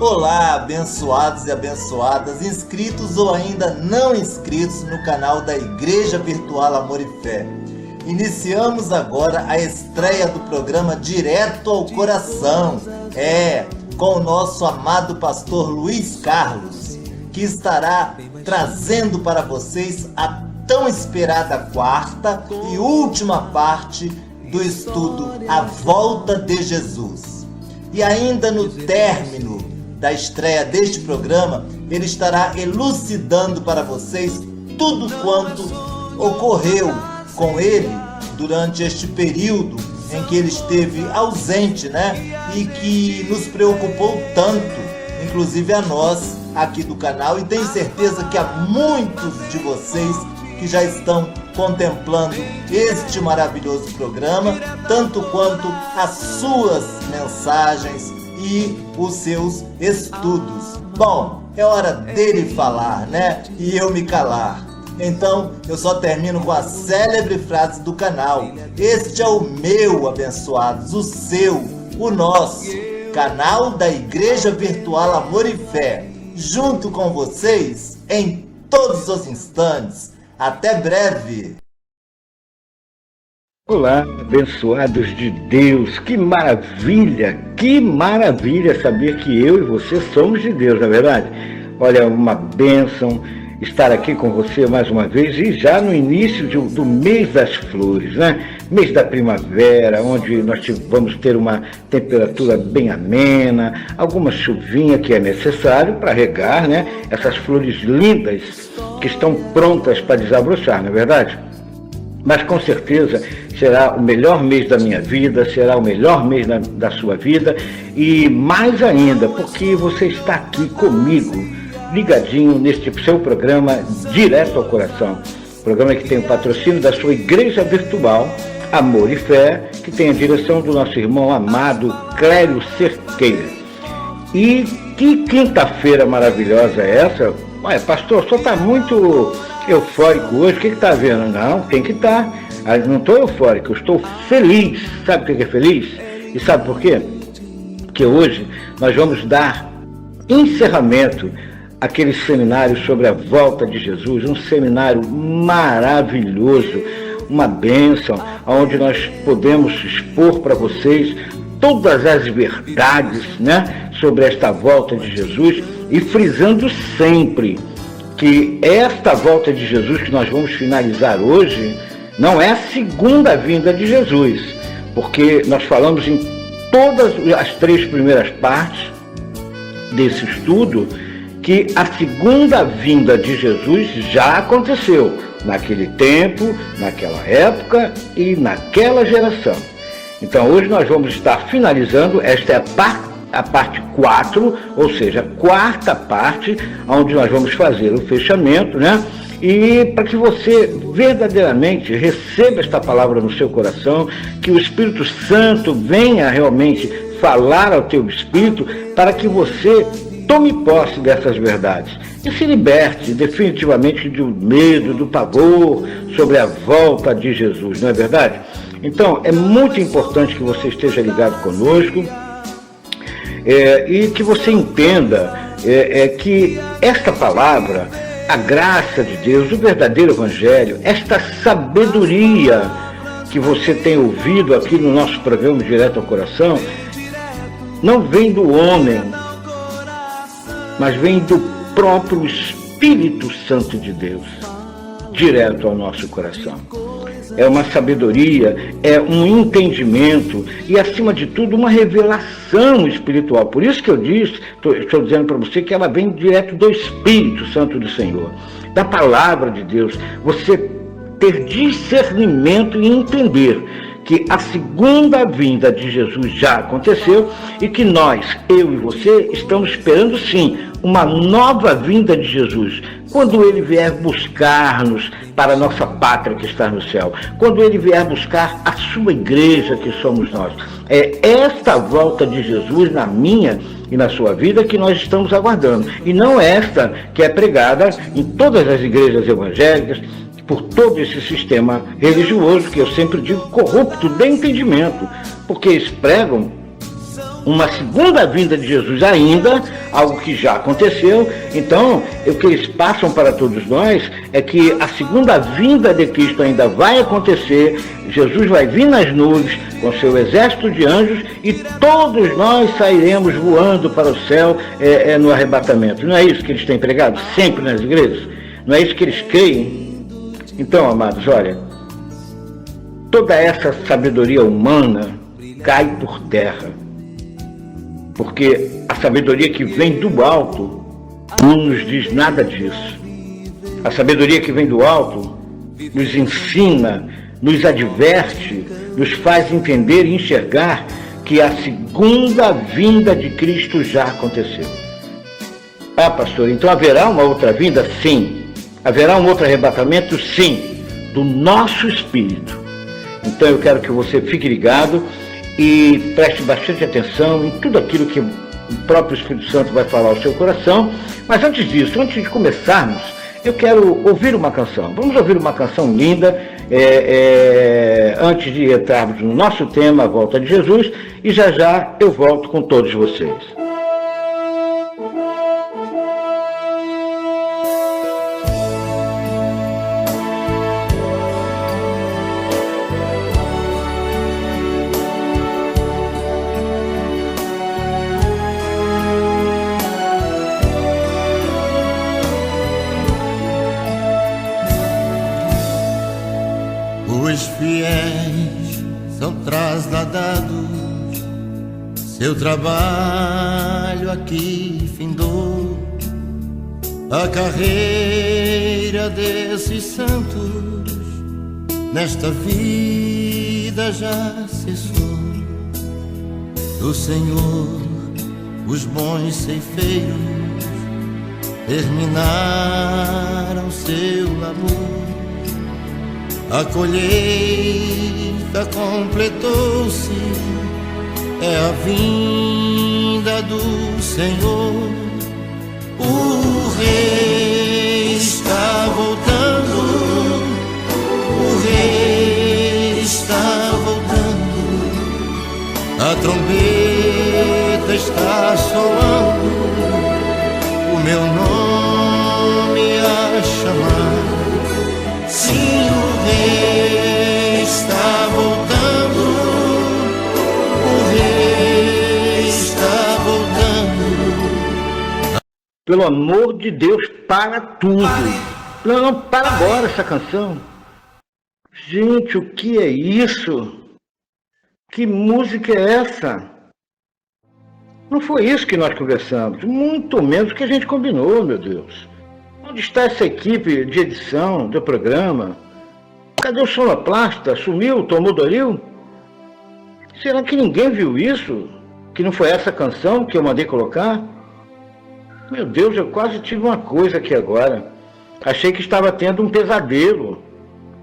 Olá, abençoados e abençoadas, inscritos ou ainda não inscritos no canal da Igreja Virtual Amor e Fé. Iniciamos agora a estreia do programa Direto ao Coração, com o nosso amado pastor Luiz Carlos, que estará trazendo para vocês a tão esperada quarta e última parte do estudo A Volta de Jesus. E ainda no término da estreia deste programa, ele estará elucidando para vocês tudo quanto ocorreu com ele durante este período em que ele esteve ausente, E que nos preocupou tanto, inclusive a nós aqui do canal, e tenho certeza que há muitos de vocês que já estão contemplando este maravilhoso programa, tanto quanto as suas mensagens e os seus estudos. Bom, é hora dele falar, E eu me calar. Então, eu só termino com a célebre frase do canal: este é o meu, abençoados, o seu, o nosso canal da Igreja Virtual Amor e Fé, junto com vocês em todos os instantes. Até breve! Olá, abençoados de Deus, que maravilha saber que eu e você somos de Deus, não é verdade? Olha, é uma bênção estar aqui com você mais uma vez e já no início do mês das flores, Mês da primavera, onde nós vamos ter uma temperatura bem amena, alguma chuvinha que é necessário para regar, Essas flores lindas que estão prontas para desabrochar, não é verdade? Mas com certeza será o melhor mês da minha vida, será o melhor mês da sua vida, e mais ainda, porque você está aqui comigo, ligadinho neste seu programa Direto ao Coração. Programa que tem o patrocínio da sua Igreja Virtual Amor e Fé, que tem a direção do nosso irmão amado Clélio Cerqueira. E que quinta-feira maravilhosa é essa? Olha, pastor, o senhor está muito eufórico hoje, o que está havendo? Não, tem que estar. Não estou eufórico, eu estou feliz. Sabe o que é feliz? E sabe por quê? Porque hoje nós vamos dar encerramento àquele seminário sobre a volta de Jesus, um seminário maravilhoso, uma bênção, onde nós podemos expor para vocês todas as verdades, sobre esta volta de Jesus, e frisando sempre que esta volta de Jesus que nós vamos finalizar hoje não é a segunda vinda de Jesus, porque nós falamos em todas as três primeiras partes desse estudo que a segunda vinda de Jesus já aconteceu naquele tempo, naquela época e naquela geração. Então hoje nós vamos estar finalizando, esta é a parte 4, ou seja, a quarta parte, onde nós vamos fazer o fechamento, E para que você verdadeiramente receba esta palavra no seu coração, que o Espírito Santo venha realmente falar ao teu espírito, para que você tome posse dessas verdades e se liberte definitivamente do medo, do pavor sobre a volta de Jesus, não é verdade? Então, é muito importante que você esteja ligado conosco, e que você entenda que esta palavra, a graça de Deus, o verdadeiro Evangelho, esta sabedoria que você tem ouvido aqui no nosso programa Direto ao Coração, não vem do homem, mas vem do próprio Espírito Santo de Deus, direto ao nosso coração. É uma sabedoria, é um entendimento e, acima de tudo, uma revelação espiritual. Por isso que eu estou dizendo para você que ela vem direto do Espírito Santo do Senhor, da palavra de Deus. Você ter discernimento e entender que a segunda vinda de Jesus já aconteceu e que nós, eu e você, estamos esperando sim uma nova vinda de Jesus, quando ele vier buscar-nos para a nossa pátria que está no céu, quando ele vier buscar a sua igreja que somos nós. É esta volta de Jesus na minha e na sua vida que nós estamos aguardando, e não esta que é pregada em todas as igrejas evangélicas, por todo esse sistema religioso, que eu sempre digo corrupto de entendimento, porque eles pregam uma segunda vinda de Jesus ainda, algo que já aconteceu. Então, o que eles passam para todos nós é que a segunda vinda de Cristo ainda vai acontecer. Jesus vai vir nas nuvens com seu exército de anjos e todos nós sairemos voando para o céu no arrebatamento. Não é isso que eles têm pregado sempre nas igrejas? Não é isso que eles creem? Então, amados, olha, toda essa sabedoria humana cai por terra, porque a sabedoria que vem do alto não nos diz nada disso. A sabedoria que vem do alto nos ensina, nos adverte, nos faz entender e enxergar que a segunda vinda de Cristo já aconteceu. Ah, pastor, então haverá uma outra vinda? Sim. Haverá um outro arrebatamento? Sim. Do nosso espírito. Então eu quero que você fique ligado e preste bastante atenção em tudo aquilo que o próprio Espírito Santo vai falar ao seu coração. Mas antes disso, antes de começarmos, eu quero ouvir uma canção. Vamos ouvir uma canção linda, antes de entrarmos no nosso tema, a volta de Jesus, e já já eu volto com todos vocês. Os fiéis são trasladados, seu trabalho aqui findou. A carreira desses santos nesta vida já cessou. Do Senhor os bons ceifeiros terminaram seu labor. A colheita completou-se, é a vinda do Senhor. O Rei está voltando, o Rei está voltando. A trombeta está soando, o meu nome a chamar. Sim, o Rei está voltando, o Rei está voltando. Pelo amor de Deus, para tudo. Não, para agora essa canção. Gente, o que é isso? Que música é essa? Não foi isso que nós conversamos, muito menos que a gente combinou, meu Deus. Onde está essa equipe de edição do programa? Cadê o sonoplasta? Sumiu? Tomou Doril? Será que ninguém viu isso? Que não foi essa canção que eu mandei colocar? Meu Deus, eu quase tive uma coisa aqui agora. Achei que estava tendo um pesadelo.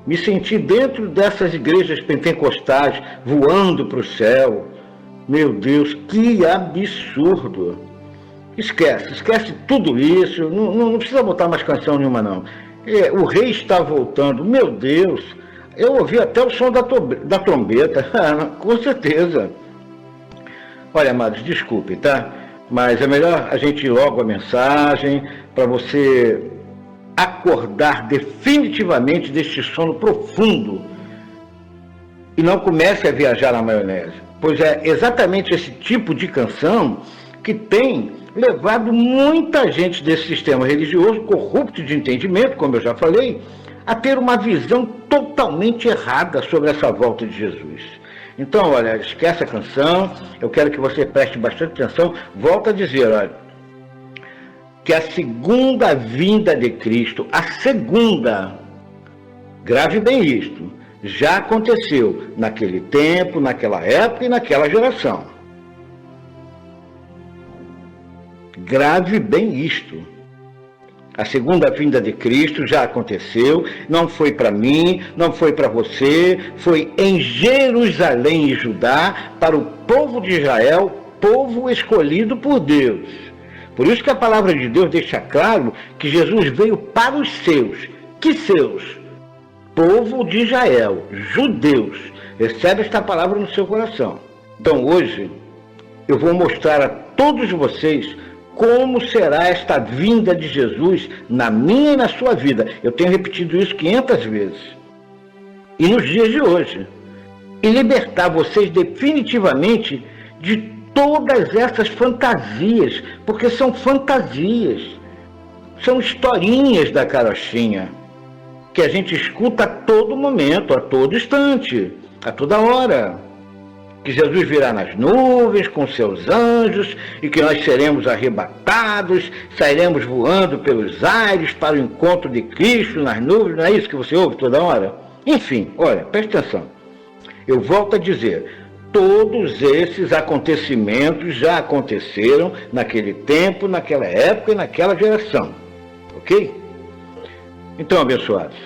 Me senti dentro dessas igrejas pentecostais, voando para o céu. Meu Deus, que absurdo! Esquece tudo isso, não precisa botar mais canção nenhuma não. O Rei está voltando, meu Deus, eu ouvi até o som da trombeta, com certeza. Olha, amados, desculpe, tá? Mas é melhor a gente ir logo a mensagem, para você acordar definitivamente deste sono profundo e não comece a viajar na maionese, pois é exatamente esse tipo de canção que tem levado muita gente desse sistema religioso corrupto de entendimento, como eu já falei, a ter uma visão totalmente errada sobre essa volta de Jesus. Então, olha, esquece a canção, eu quero que você preste bastante atenção. Volto a dizer, olha, que a segunda vinda de Cristo, a segunda, grave bem isto, já aconteceu naquele tempo, naquela época e naquela geração. Grave bem isto. A segunda vinda de Cristo já aconteceu, não foi para mim, não foi para você, foi em Jerusalém e Judá, para o povo de Israel, povo escolhido por Deus. Por isso que a palavra de Deus deixa claro que Jesus veio para os seus. Que seus? Povo de Israel, judeus. Recebe esta palavra no seu coração. Então hoje, eu vou mostrar a todos vocês como será esta vinda de Jesus na minha e na sua vida. Eu tenho repetido isso 500 vezes. E nos dias de hoje. E libertar vocês definitivamente de todas essas fantasias, porque são fantasias, são historinhas da carochinha, que a gente escuta a todo momento, a todo instante, a toda hora. Que Jesus virá nas nuvens com seus anjos e que nós seremos arrebatados, sairemos voando pelos ares para o encontro de Cristo nas nuvens. Não é isso que você ouve toda hora? Enfim, olha, preste atenção. Eu volto a dizer, todos esses acontecimentos já aconteceram naquele tempo, naquela época e naquela geração. Ok? Então, abençoados,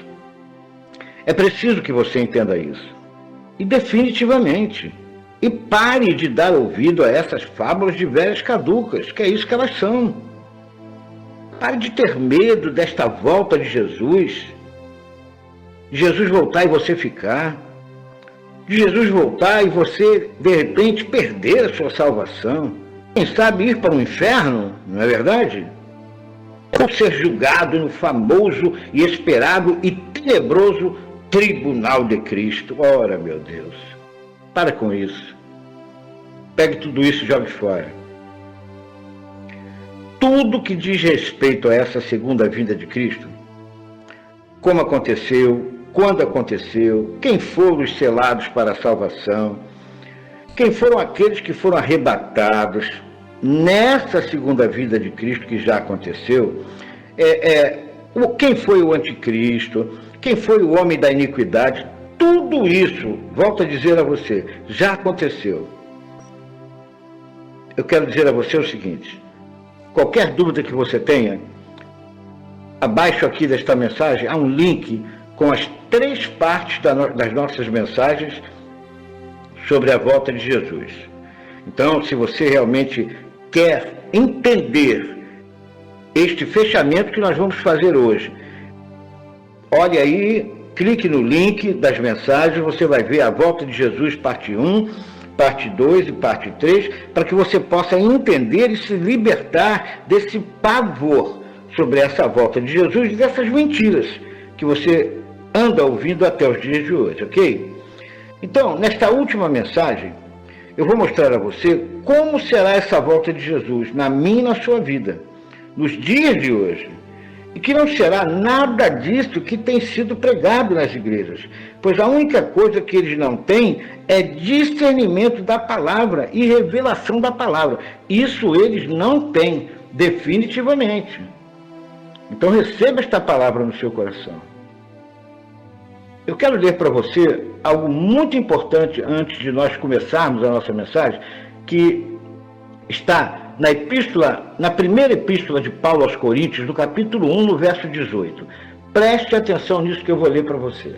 é preciso que você entenda isso. E definitivamente. E pare de dar ouvido a essas fábulas de velhas caducas, que é isso que elas são. Pare de ter medo desta volta de Jesus. De Jesus voltar e você ficar. De Jesus voltar e você, de repente, perder a sua salvação. Quem sabe ir para o inferno, não é verdade? Ou ser julgado no famoso e esperado e tenebroso Tribunal de Cristo. Ora, meu Deus. Para com isso. Pegue tudo isso e jogue fora. Tudo que diz respeito a essa segunda vinda de Cristo, como aconteceu, quando aconteceu, quem foram os selados para a salvação, quem foram aqueles que foram arrebatados nessa segunda vinda de Cristo que já aconteceu, quem foi o anticristo, quem foi o homem da iniquidade, tudo isso, volto a dizer a você, já aconteceu. Eu quero dizer a você o seguinte, qualquer dúvida que você tenha, abaixo aqui desta mensagem há um link com as 3 partes das nossas mensagens sobre a volta de Jesus. Então, se você realmente quer entender este fechamento que nós vamos fazer hoje, olhe aí, clique no link das mensagens, você vai ver a volta de Jesus, parte 1, parte 2 e parte 3, para que você possa entender e se libertar desse pavor sobre essa volta de Jesus e dessas mentiras que você anda ouvindo até os dias de hoje, ok? Então, nesta última mensagem, eu vou mostrar a você como será essa volta de Jesus na minha e na sua vida, nos dias de hoje. E que não será nada disso que tem sido pregado nas igrejas, pois a única coisa que eles não têm é discernimento da palavra e revelação da palavra. Isso eles não têm, definitivamente. Então receba esta palavra no seu coração. Eu quero ler para você algo muito importante antes de nós começarmos a nossa mensagem, que está na primeira epístola de Paulo aos Coríntios, no capítulo 1, no verso 18. Preste atenção nisso que eu vou ler para você.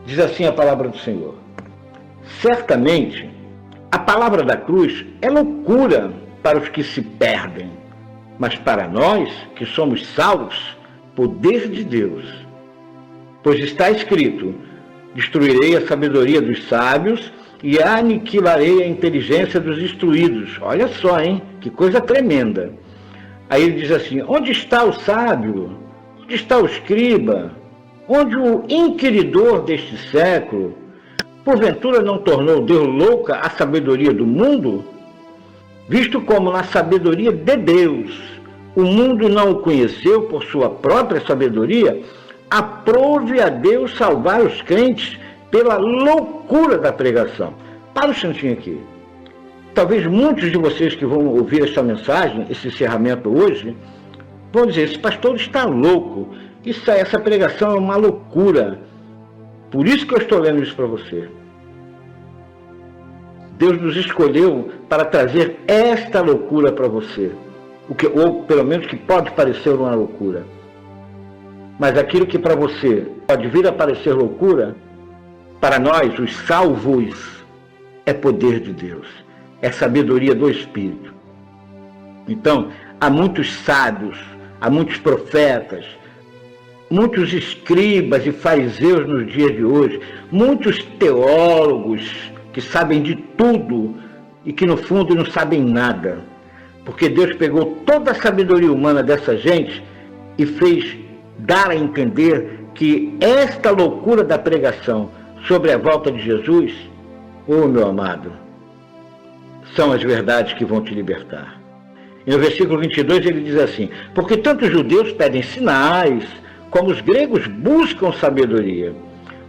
Diz assim a palavra do Senhor. Certamente, a palavra da cruz é loucura para os que se perdem, mas para nós, que somos salvos, poder de Deus. Pois está escrito, destruirei a sabedoria dos sábios e aniquilarei a inteligência dos instruídos. Olha só, hein? Que coisa tremenda. Aí ele diz assim, onde está o sábio? Onde está o escriba? Onde o inquiridor deste século? Porventura não tornou Deus louca a sabedoria do mundo? Visto como na sabedoria de Deus, o mundo não o conheceu por sua própria sabedoria, aprove a Deus salvar os crentes pela loucura da pregação. Para um instantinho aqui. Talvez muitos de vocês que vão ouvir essa mensagem, esse encerramento hoje, vão dizer, esse pastor está louco, essa pregação é uma loucura. Por isso que eu estou lendo isso para você. Deus nos escolheu para trazer esta loucura para você, ou pelo menos que pode parecer uma loucura. Mas aquilo que para você pode vir a parecer loucura, para nós, os salvos, é poder de Deus, é sabedoria do Espírito. Então, há muitos sábios, há muitos profetas, muitos escribas e fariseus nos dias de hoje, muitos teólogos que sabem de tudo, e que no fundo não sabem nada, porque Deus pegou toda a sabedoria humana dessa gente e fez dar a entender que esta loucura da pregação sobre a volta de Jesus, meu amado, são as verdades que vão te libertar. E no versículo 22 ele diz assim: porque tanto os judeus pedem sinais, como os gregos buscam sabedoria.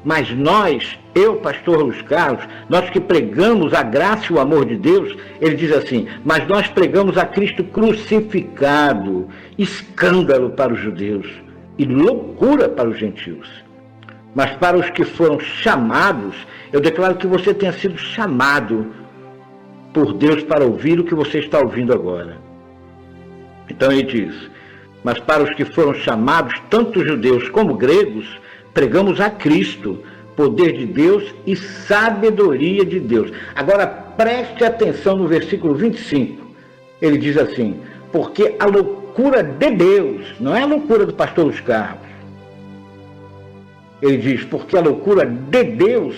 Mas nós, eu, pastor Luiz Carlos, nós que pregamos a graça e o amor de Deus, ele diz assim: mas nós pregamos a Cristo crucificado, escândalo para os judeus e loucura para os gentios. Mas para os que foram chamados, eu declaro que você tenha sido chamado por Deus para ouvir o que você está ouvindo agora. Então ele diz: mas para os que foram chamados, tanto judeus como gregos, pregamos a Cristo, poder de Deus e sabedoria de Deus. Agora preste atenção no versículo 25. Ele diz assim: porque a loucura de Deus, não é a loucura do pastor Luiz Carlos. Ele diz: porque a loucura de Deus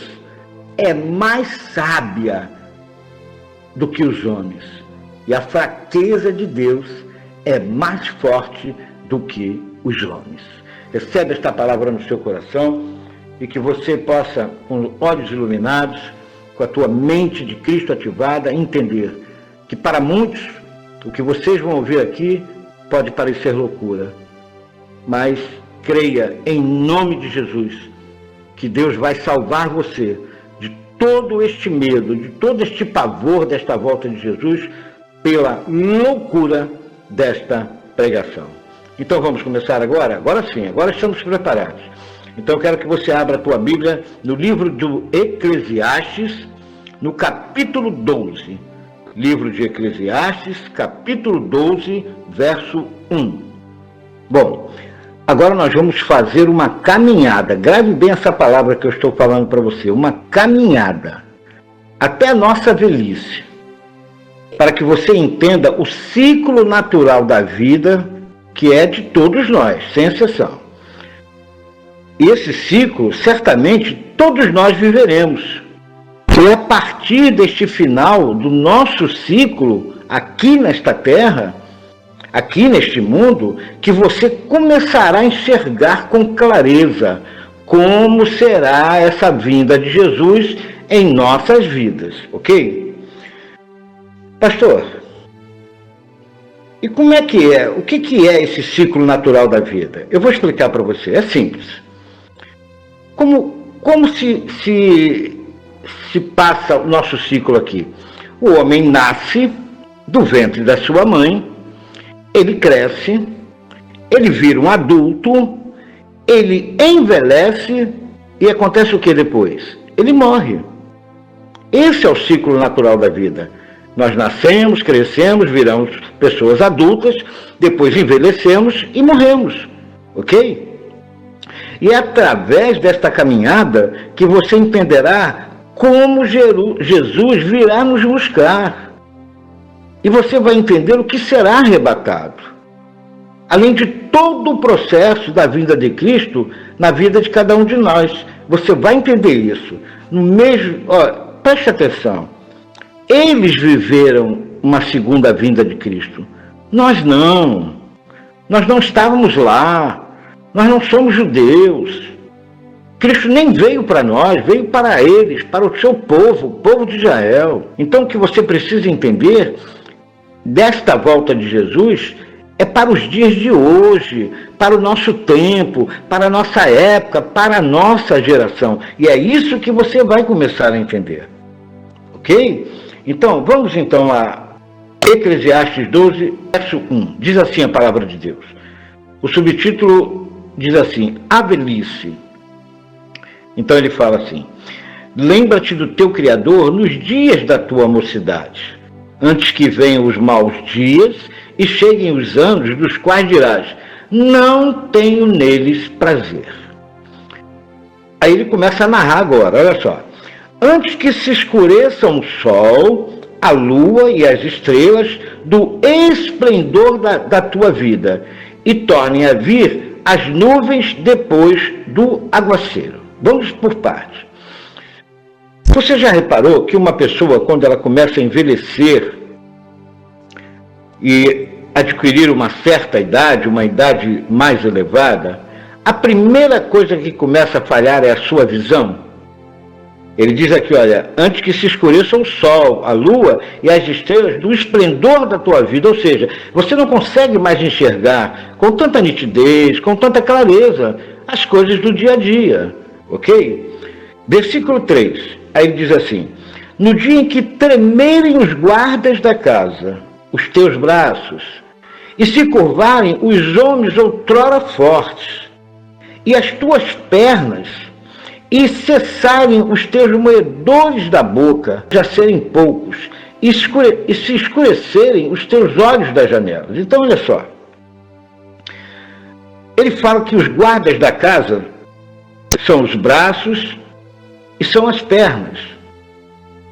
é mais sábia do que os homens, e a fraqueza de Deus é mais forte do que os homens. Recebe esta palavra no seu coração e que você possa, com olhos iluminados, com a tua mente de Cristo ativada, entender que para muitos o que vocês vão ouvir aqui pode parecer loucura, mas creia em nome de Jesus que Deus vai salvar você de todo este medo, de todo este pavor desta volta de Jesus, pela loucura desta pregação. Então vamos começar agora? Agora sim, agora estamos preparados. Então eu quero que você abra a tua Bíblia no livro do Eclesiastes, no capítulo 12. Livro de Eclesiastes, capítulo 12, verso 1. Bom, agora nós vamos fazer uma caminhada. Grave bem essa palavra que eu estou falando para você. Uma caminhada até a nossa velhice, para que você entenda o ciclo natural da vida, que é de todos nós, sem exceção. E esse ciclo, certamente, todos nós viveremos. E é a partir deste final do nosso ciclo, aqui nesta terra, aqui neste mundo, que você começará a enxergar com clareza como será essa vinda de Jesus em nossas vidas, ok? Pastor, e como é que é? O que é esse ciclo natural da vida? Eu vou explicar para você. É simples. Como se passa o nosso ciclo aqui? O homem nasce do ventre da sua mãe, ele cresce, ele vira um adulto, ele envelhece e acontece o que depois? Ele morre. Esse é o ciclo natural da vida. Nós nascemos, crescemos, viramos pessoas adultas, depois envelhecemos e morremos, ok? E é através desta caminhada que você entenderá como Jesus virá nos buscar. E você vai entender o que será arrebatado. Além de todo o processo da vinda de Cristo na vida de cada um de nós. Você vai entender isso. No mesmo, preste atenção. Eles viveram uma segunda vinda de Cristo. Nós não. Nós não estávamos lá. Nós não somos judeus. Cristo nem veio para nós, veio para eles, para o seu povo, o povo de Israel. Então o que você precisa entender desta volta de Jesus é para os dias de hoje, para o nosso tempo, para a nossa época, para a nossa geração. E é isso que você vai começar a entender. Ok? Então, vamos então a Eclesiastes 12, verso 1. Diz assim a palavra de Deus. O subtítulo diz assim: a velhice. Então ele fala assim: lembra-te do teu Criador nos dias da tua mocidade, antes que venham os maus dias e cheguem os anos dos quais dirás: não tenho neles prazer. Aí ele começa a narrar agora, olha só. Antes que se escureçam o sol, a lua e as estrelas do esplendor da tua vida, e tornem a vir as nuvens depois do aguaceiro. Vamos por partes. Você já reparou que uma pessoa, quando ela começa a envelhecer e adquirir uma certa idade, uma idade mais elevada, a primeira coisa que começa a falhar é a sua visão? Ele diz aqui, olha, antes que se escureça o sol, a lua e as estrelas do esplendor da tua vida, ou seja, você não consegue mais enxergar com tanta nitidez, com tanta clareza, as coisas do dia a dia, ok? Versículo 3, aí ele diz assim, no dia em que tremerem os guardas da casa, os teus braços, e se curvarem os homens outrora fortes, e as tuas pernas, e cessarem os teus moedores da boca, já serem poucos, e se escurecerem os teus olhos das janelas. Então, olha só. Ele fala que os guardas da casa são os braços e são as pernas.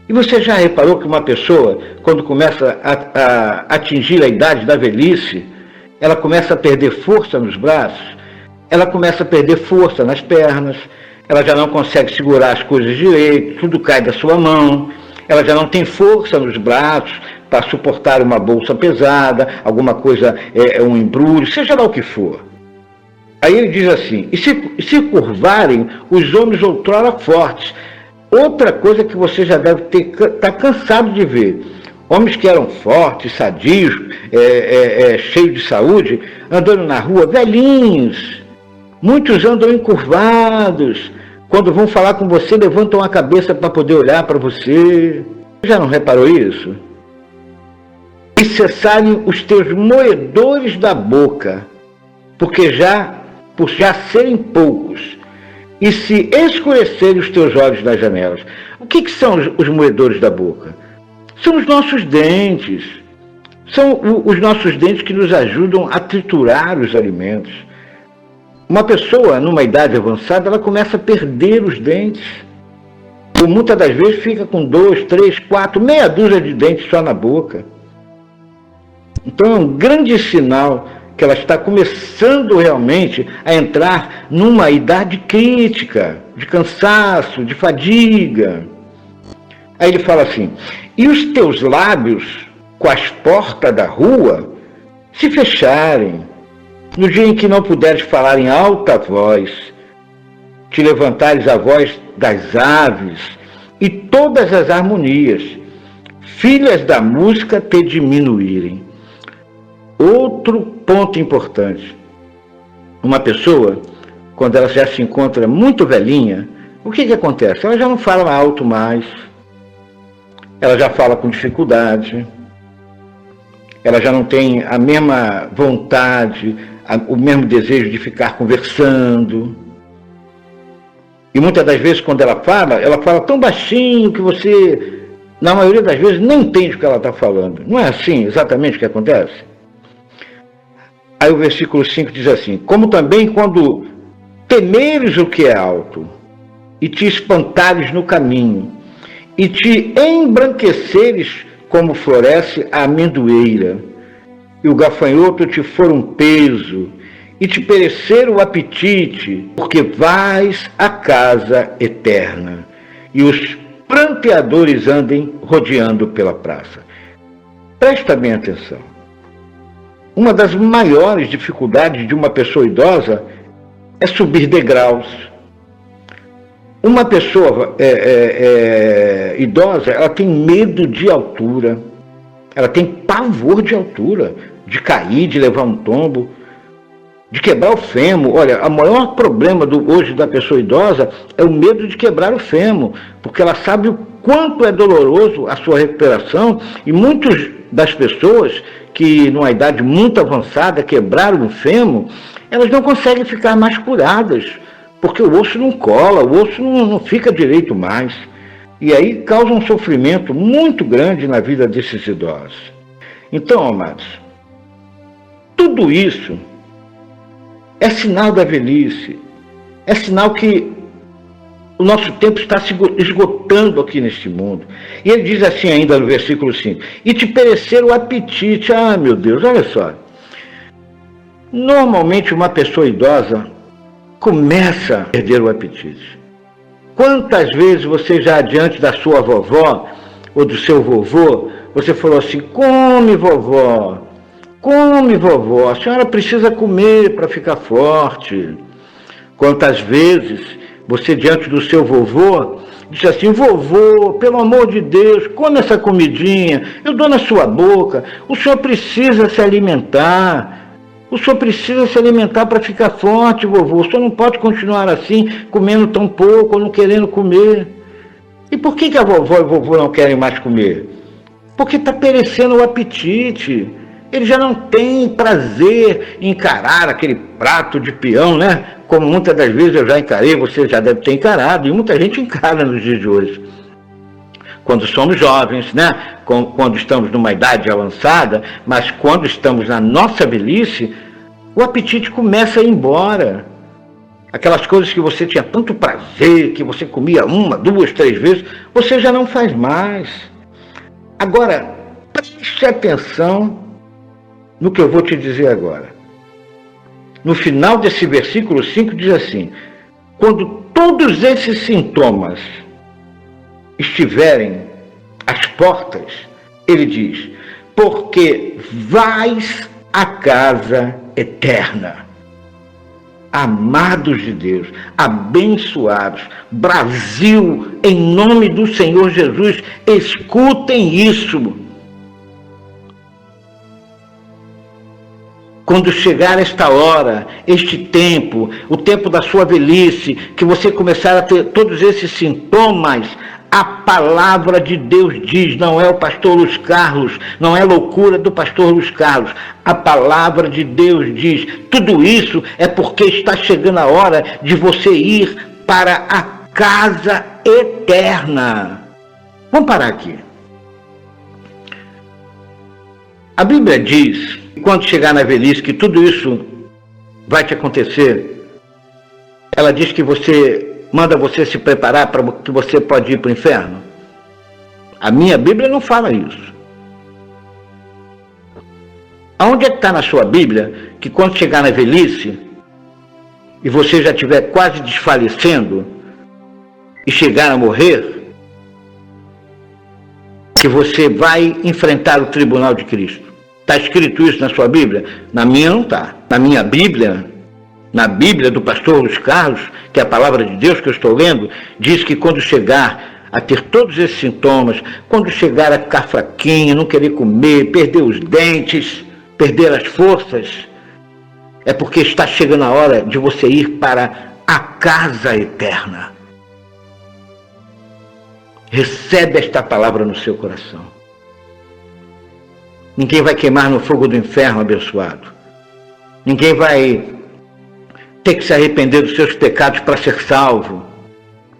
E você já reparou que uma pessoa, quando começa a atingir a idade da velhice, ela começa a perder força nos braços, ela começa a perder força nas pernas, ela já não consegue segurar as coisas direito, tudo cai da sua mão, ela já não tem força nos braços para suportar uma bolsa pesada, alguma coisa, um embrulho, seja lá o que for. Aí ele diz assim, e se curvarem os homens outrora fortes. Outra coisa que você já deve estar cansado de ver, homens que eram fortes, sadios, cheios de saúde, andando na rua, velhinhos. Muitos andam encurvados. Quando vão falar com você, levantam a cabeça para poder olhar para você. Já não reparou isso? E cessarem os teus moedores da boca, por já serem poucos, e se escurecerem os teus olhos das janelas. O que são os moedores da boca? São os nossos dentes. São os nossos dentes que nos ajudam a triturar os alimentos. Uma pessoa, numa idade avançada, ela começa a perder os dentes. Ou muitas das vezes fica com 2, 3, 4, meia dúzia de dentes só na boca. Então é um grande sinal que ela está começando realmente a entrar numa idade crítica, de cansaço, de fadiga. Aí ele fala assim, e os teus lábios, com as portas da rua, se fecharem, no dia em que não puderes falar em alta voz, te levantares a voz das aves e todas as harmonias, filhas da música te diminuírem. Outro ponto importante. Uma pessoa, quando ela já se encontra muito velhinha, o que acontece? Ela já não fala alto mais, ela já fala com dificuldade, ela já não tem a mesma vontade, o mesmo desejo de ficar conversando. E muitas das vezes, quando ela fala tão baixinho que você, na maioria das vezes, nem entende o que ela está falando. Não é assim exatamente o que acontece? Aí o versículo 5 diz assim, como também quando temeres o que é alto, e te espantares no caminho, e te embranqueceres como floresce a amendoeira, e o gafanhoto te for um peso, e te perecer o apetite, porque vais à casa eterna, e os pranteadores andem rodeando pela praça. Presta bem atenção. Uma das maiores dificuldades de uma pessoa idosa é subir degraus. Uma pessoa idosa, ela tem medo de altura, ela tem pavor de altura, de cair, de levar um tombo, de quebrar o fêmur. Olha, o maior problema hoje da pessoa idosa é o medo de quebrar o fêmur, porque ela sabe o quanto é doloroso a sua recuperação, e muitas das pessoas que, numa idade muito avançada, quebraram o fêmur, elas não conseguem ficar mais curadas, porque o osso não cola, o osso não fica direito mais. E aí causa um sofrimento muito grande na vida desses idosos. Então, amados, tudo isso é sinal da velhice, é sinal que o nosso tempo está se esgotando aqui neste mundo. E ele diz assim ainda no versículo 5, e te perecer o apetite. Ah, meu Deus, olha só. Normalmente uma pessoa idosa começa a perder o apetite. Quantas vezes você já diante da sua vovó ou do seu vovô, você falou assim: come vovó, a senhora precisa comer para ficar forte. Quantas vezes você diante do seu vovô disse assim: vovô, pelo amor de Deus, come essa comidinha, eu dou na sua boca, o senhor precisa se alimentar. O senhor precisa se alimentar para ficar forte, vovô. O senhor não pode continuar assim, comendo tão pouco ou não querendo comer. E por que a vovó e o vovô não querem mais comer? Porque está perecendo o apetite. Ele já não tem prazer em encarar aquele prato de peão, né? Como muitas das vezes eu já encarei, você já deve ter encarado, e muita gente encara nos dias de hoje. Quando somos jovens, né? Quando estamos numa idade avançada, mas quando estamos na nossa velhice, o apetite começa a ir embora. Aquelas coisas que você tinha tanto prazer, que você comia 1, 2, 3 vezes, você já não faz mais. Agora, preste atenção no que eu vou te dizer agora. No final desse versículo 5 diz assim: quando todos esses sintomas estiverem às portas, ele diz: porque vais à casa eterna. Amados de Deus, abençoados, Brasil, em nome do Senhor Jesus, escutem isso. Quando chegar esta hora, este tempo, o tempo da sua velhice, que você começar a ter todos esses sintomas, a palavra de Deus diz, não é o pastor Luiz Carlos, não é loucura do pastor Luiz Carlos, a palavra de Deus diz, tudo isso é porque está chegando a hora de você ir para a casa eterna. Vamos parar aqui. A Bíblia diz, quando chegar na velhice, que tudo isso vai te acontecer. Ela diz que manda você se preparar para que você pode ir para o inferno. A minha Bíblia não fala isso. Aonde é que está na sua Bíblia que quando chegar na velhice e você já estiver quase desfalecendo e chegar a morrer, que você vai enfrentar o tribunal de Cristo? Está escrito isso na sua Bíblia? Na minha não está. Na minha Bíblia, na Bíblia do pastor Luiz Carlos, que é a palavra de Deus que eu estou lendo, diz que quando chegar a ter todos esses sintomas, quando chegar a ficar fraquinho, não querer comer, perder os dentes, perder as forças, é porque está chegando a hora de você ir para a casa eterna. Recebe esta palavra no seu coração. Ninguém vai queimar no fogo do inferno, abençoado. Ninguém vai ter que se arrepender dos seus pecados para ser salvo.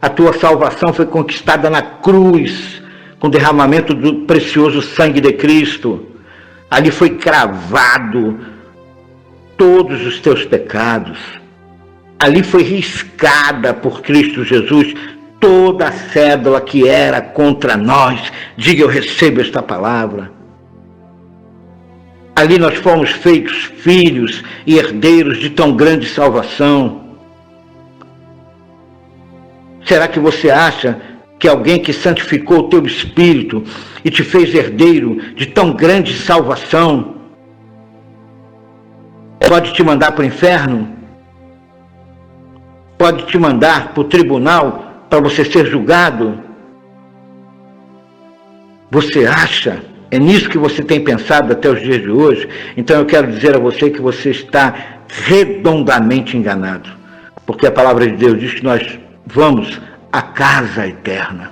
A tua salvação foi conquistada na cruz, com o derramamento do precioso sangue de Cristo. Ali foi cravado todos os teus pecados. Ali foi riscada por Cristo Jesus toda a cédula que era contra nós. Diga: eu recebo esta palavra. Ali nós fomos feitos filhos e herdeiros de tão grande salvação. Será que você acha que alguém que santificou o teu espírito e te fez herdeiro de tão grande salvação pode te mandar para o inferno? Pode te mandar para o tribunal para você ser julgado? Você acha? É nisso que você tem pensado até os dias de hoje? Então eu quero dizer a você que você está redondamente enganado. Porque a palavra de Deus diz que nós vamos à casa eterna.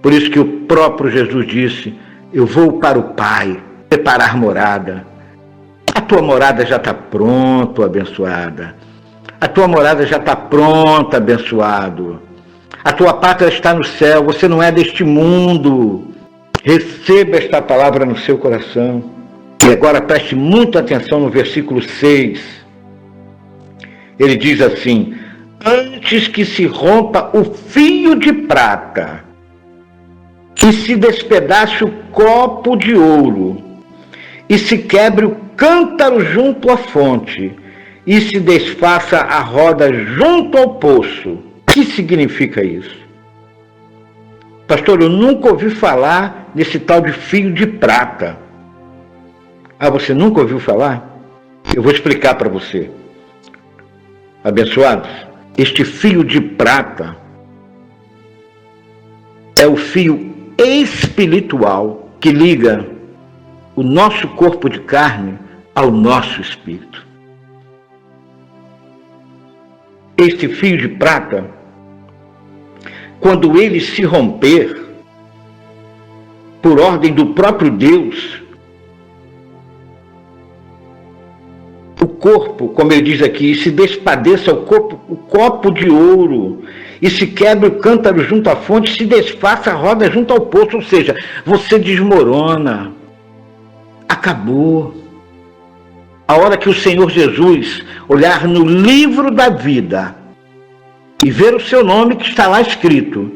Por isso que o próprio Jesus disse: eu vou para o Pai preparar morada. A tua morada já está pronta, abençoada. A tua morada já está pronta, abençoado. A tua pátria está no céu, você não é deste mundo. Receba esta palavra no seu coração. E agora preste muita atenção no versículo 6. Ele diz assim: antes que se rompa o fio de prata, e se despedace o copo de ouro, e se quebre o cântaro junto à fonte, e se desfaça a roda junto ao poço, O que significa isso? Pastor, eu nunca ouvi falar nesse tal de fio de prata. Ah, você nunca ouviu falar? Eu vou explicar para você. Abençoados, este fio de prata é o fio espiritual que liga o nosso corpo de carne ao nosso espírito. Este fio de prata, quando ele se romper, por ordem do próprio Deus, o corpo, como ele diz aqui, se despadeça o copo de ouro, e se quebra o cântaro junto à fonte, se desfaça a roda junto ao poço, ou seja, você desmorona, acabou. A hora que o Senhor Jesus olhar no livro da vida e ver o seu nome que está lá escrito,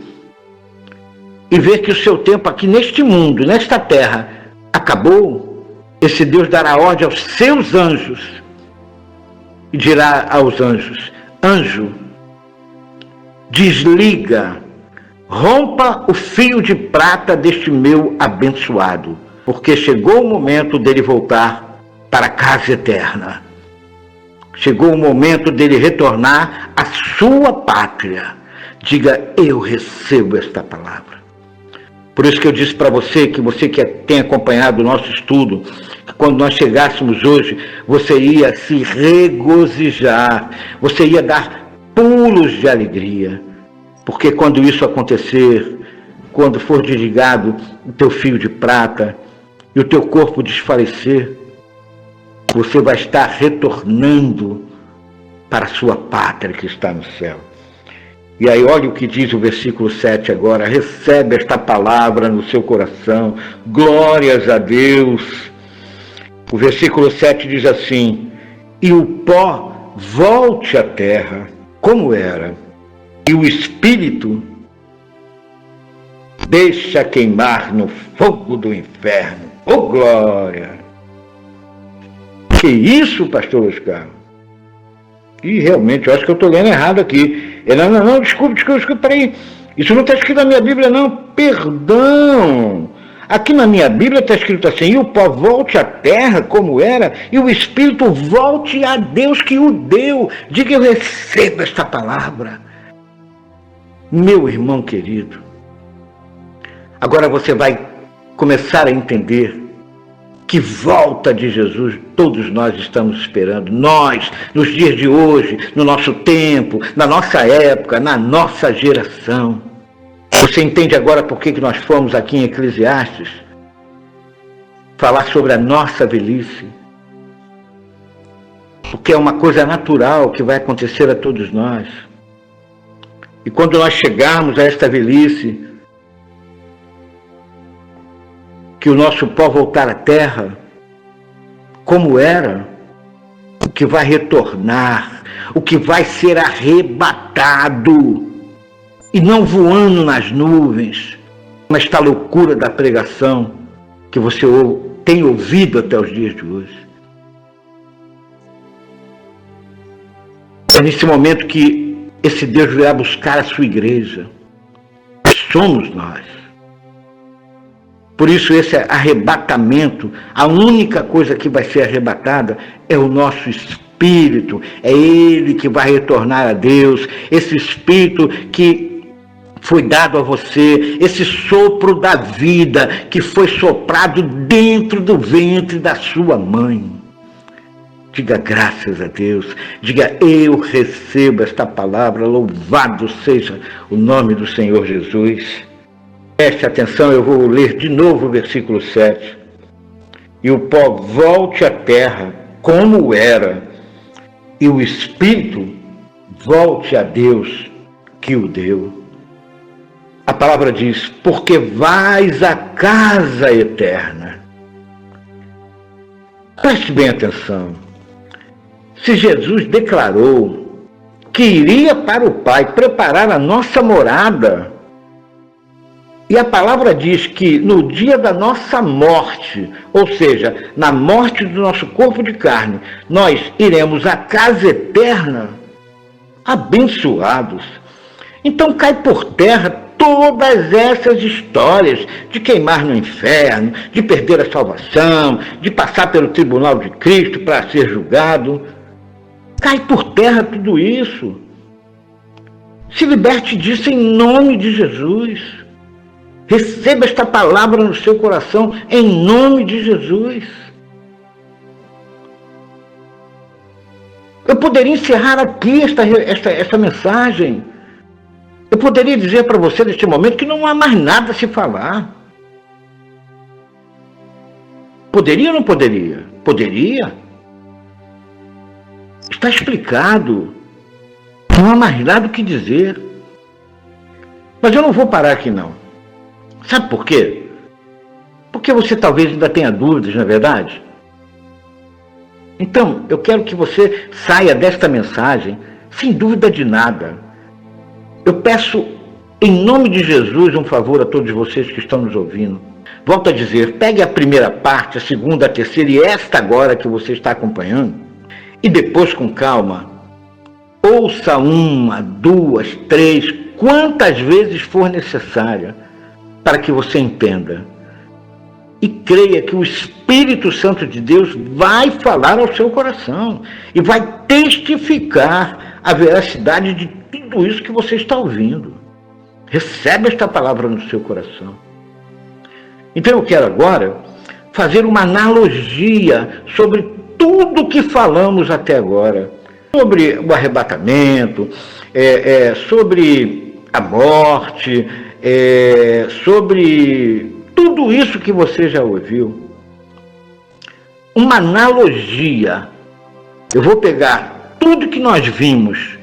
e ver que o seu tempo aqui neste mundo, nesta terra, acabou, esse Deus dará ordem aos seus anjos e dirá aos anjos: anjo, desliga, rompa o fio de prata deste meu abençoado, porque chegou o momento dele voltar para a casa eterna. Chegou o momento dele retornar à sua pátria. Diga: eu recebo esta palavra. Por isso que eu disse para você que tem acompanhado o nosso estudo, que quando nós chegássemos hoje, você ia se regozijar, você ia dar pulos de alegria, porque quando isso acontecer, quando for desligado o teu fio de prata e o teu corpo desfalecer, você vai estar retornando para a sua pátria que está no céu. E aí olha o que diz o versículo 7 agora: recebe esta palavra no seu coração, glórias a Deus. O versículo 7 diz assim: e o pó volte à terra como era, e o espírito deixa queimar no fogo do inferno. Oh, glória! Que isso, pastor Oscar? E realmente, eu acho que eu estou lendo errado aqui. Não, desculpe, peraí. Isso não está escrito na minha Bíblia, não. Perdão. Aqui na minha Bíblia está escrito assim: e o pó volte à terra como era, e o espírito volte a Deus que o deu. Diga: eu recebo esta palavra. Meu irmão querido, agora você vai começar a entender que volta de Jesus todos nós estamos esperando. Nós, nos dias de hoje, no nosso tempo, na nossa época, na nossa geração. Você entende agora por que nós fomos aqui em Eclesiastes falar sobre a nossa velhice? Porque é uma coisa natural que vai acontecer a todos nós. E quando nós chegarmos a esta velhice, que o nosso pó voltar à terra, como era, o que vai retornar, o que vai ser arrebatado, e não voando nas nuvens, mas esta loucura da pregação que você tem ouvido até os dias de hoje. É nesse momento que esse Deus virá buscar a sua igreja. Somos nós. Por isso esse arrebatamento, a única coisa que vai ser arrebatada é o nosso espírito. É ele que vai retornar a Deus. Esse espírito que foi dado a você, esse sopro da vida que foi soprado dentro do ventre da sua mãe. Diga graças a Deus. Diga: eu recebo esta palavra. Louvado seja o nome do Senhor Jesus. Preste atenção, eu vou ler de novo o versículo 7. E o pó volte à terra como era, e o espírito volte a Deus que o deu. A palavra diz: porque vais à casa eterna. Preste bem atenção. Se Jesus declarou que iria para o Pai preparar a nossa morada, e a palavra diz que no dia da nossa morte, ou seja, na morte do nosso corpo de carne, nós iremos à casa eterna, abençoados. Então cai por terra todas essas histórias de queimar no inferno, de perder a salvação, de passar pelo tribunal de Cristo para ser julgado. Cai por terra tudo isso. Se liberte disso em nome de Jesus. Receba esta palavra no seu coração em nome de Jesus. Eu poderia encerrar aqui esta mensagem. Eu poderia dizer para você neste momento que não há mais nada a se falar. Poderia ou não poderia? Poderia. Está explicado. Não há mais nada o que dizer. Mas eu não vou parar aqui não. Sabe por quê? Porque você talvez ainda tenha dúvidas, não é verdade? Então, eu quero que você saia desta mensagem sem dúvida de nada. Eu peço, em nome de Jesus, um favor a todos vocês que estão nos ouvindo. Volto a dizer, pegue a primeira parte, a segunda, a terceira e esta agora que você está acompanhando, e depois, com calma, ouça uma, duas, três, quantas vezes for necessária, para que você entenda. E creia que o Espírito Santo de Deus vai falar ao seu coração e vai testificar a veracidade de tudo isso que você está ouvindo. Recebe esta palavra no seu coração. Então eu quero agora fazer uma analogia sobre tudo que falamos até agora. Sobre o arrebatamento, sobre a morte, sobre tudo isso que você já ouviu. Uma analogia. Eu vou pegar tudo que nós vimos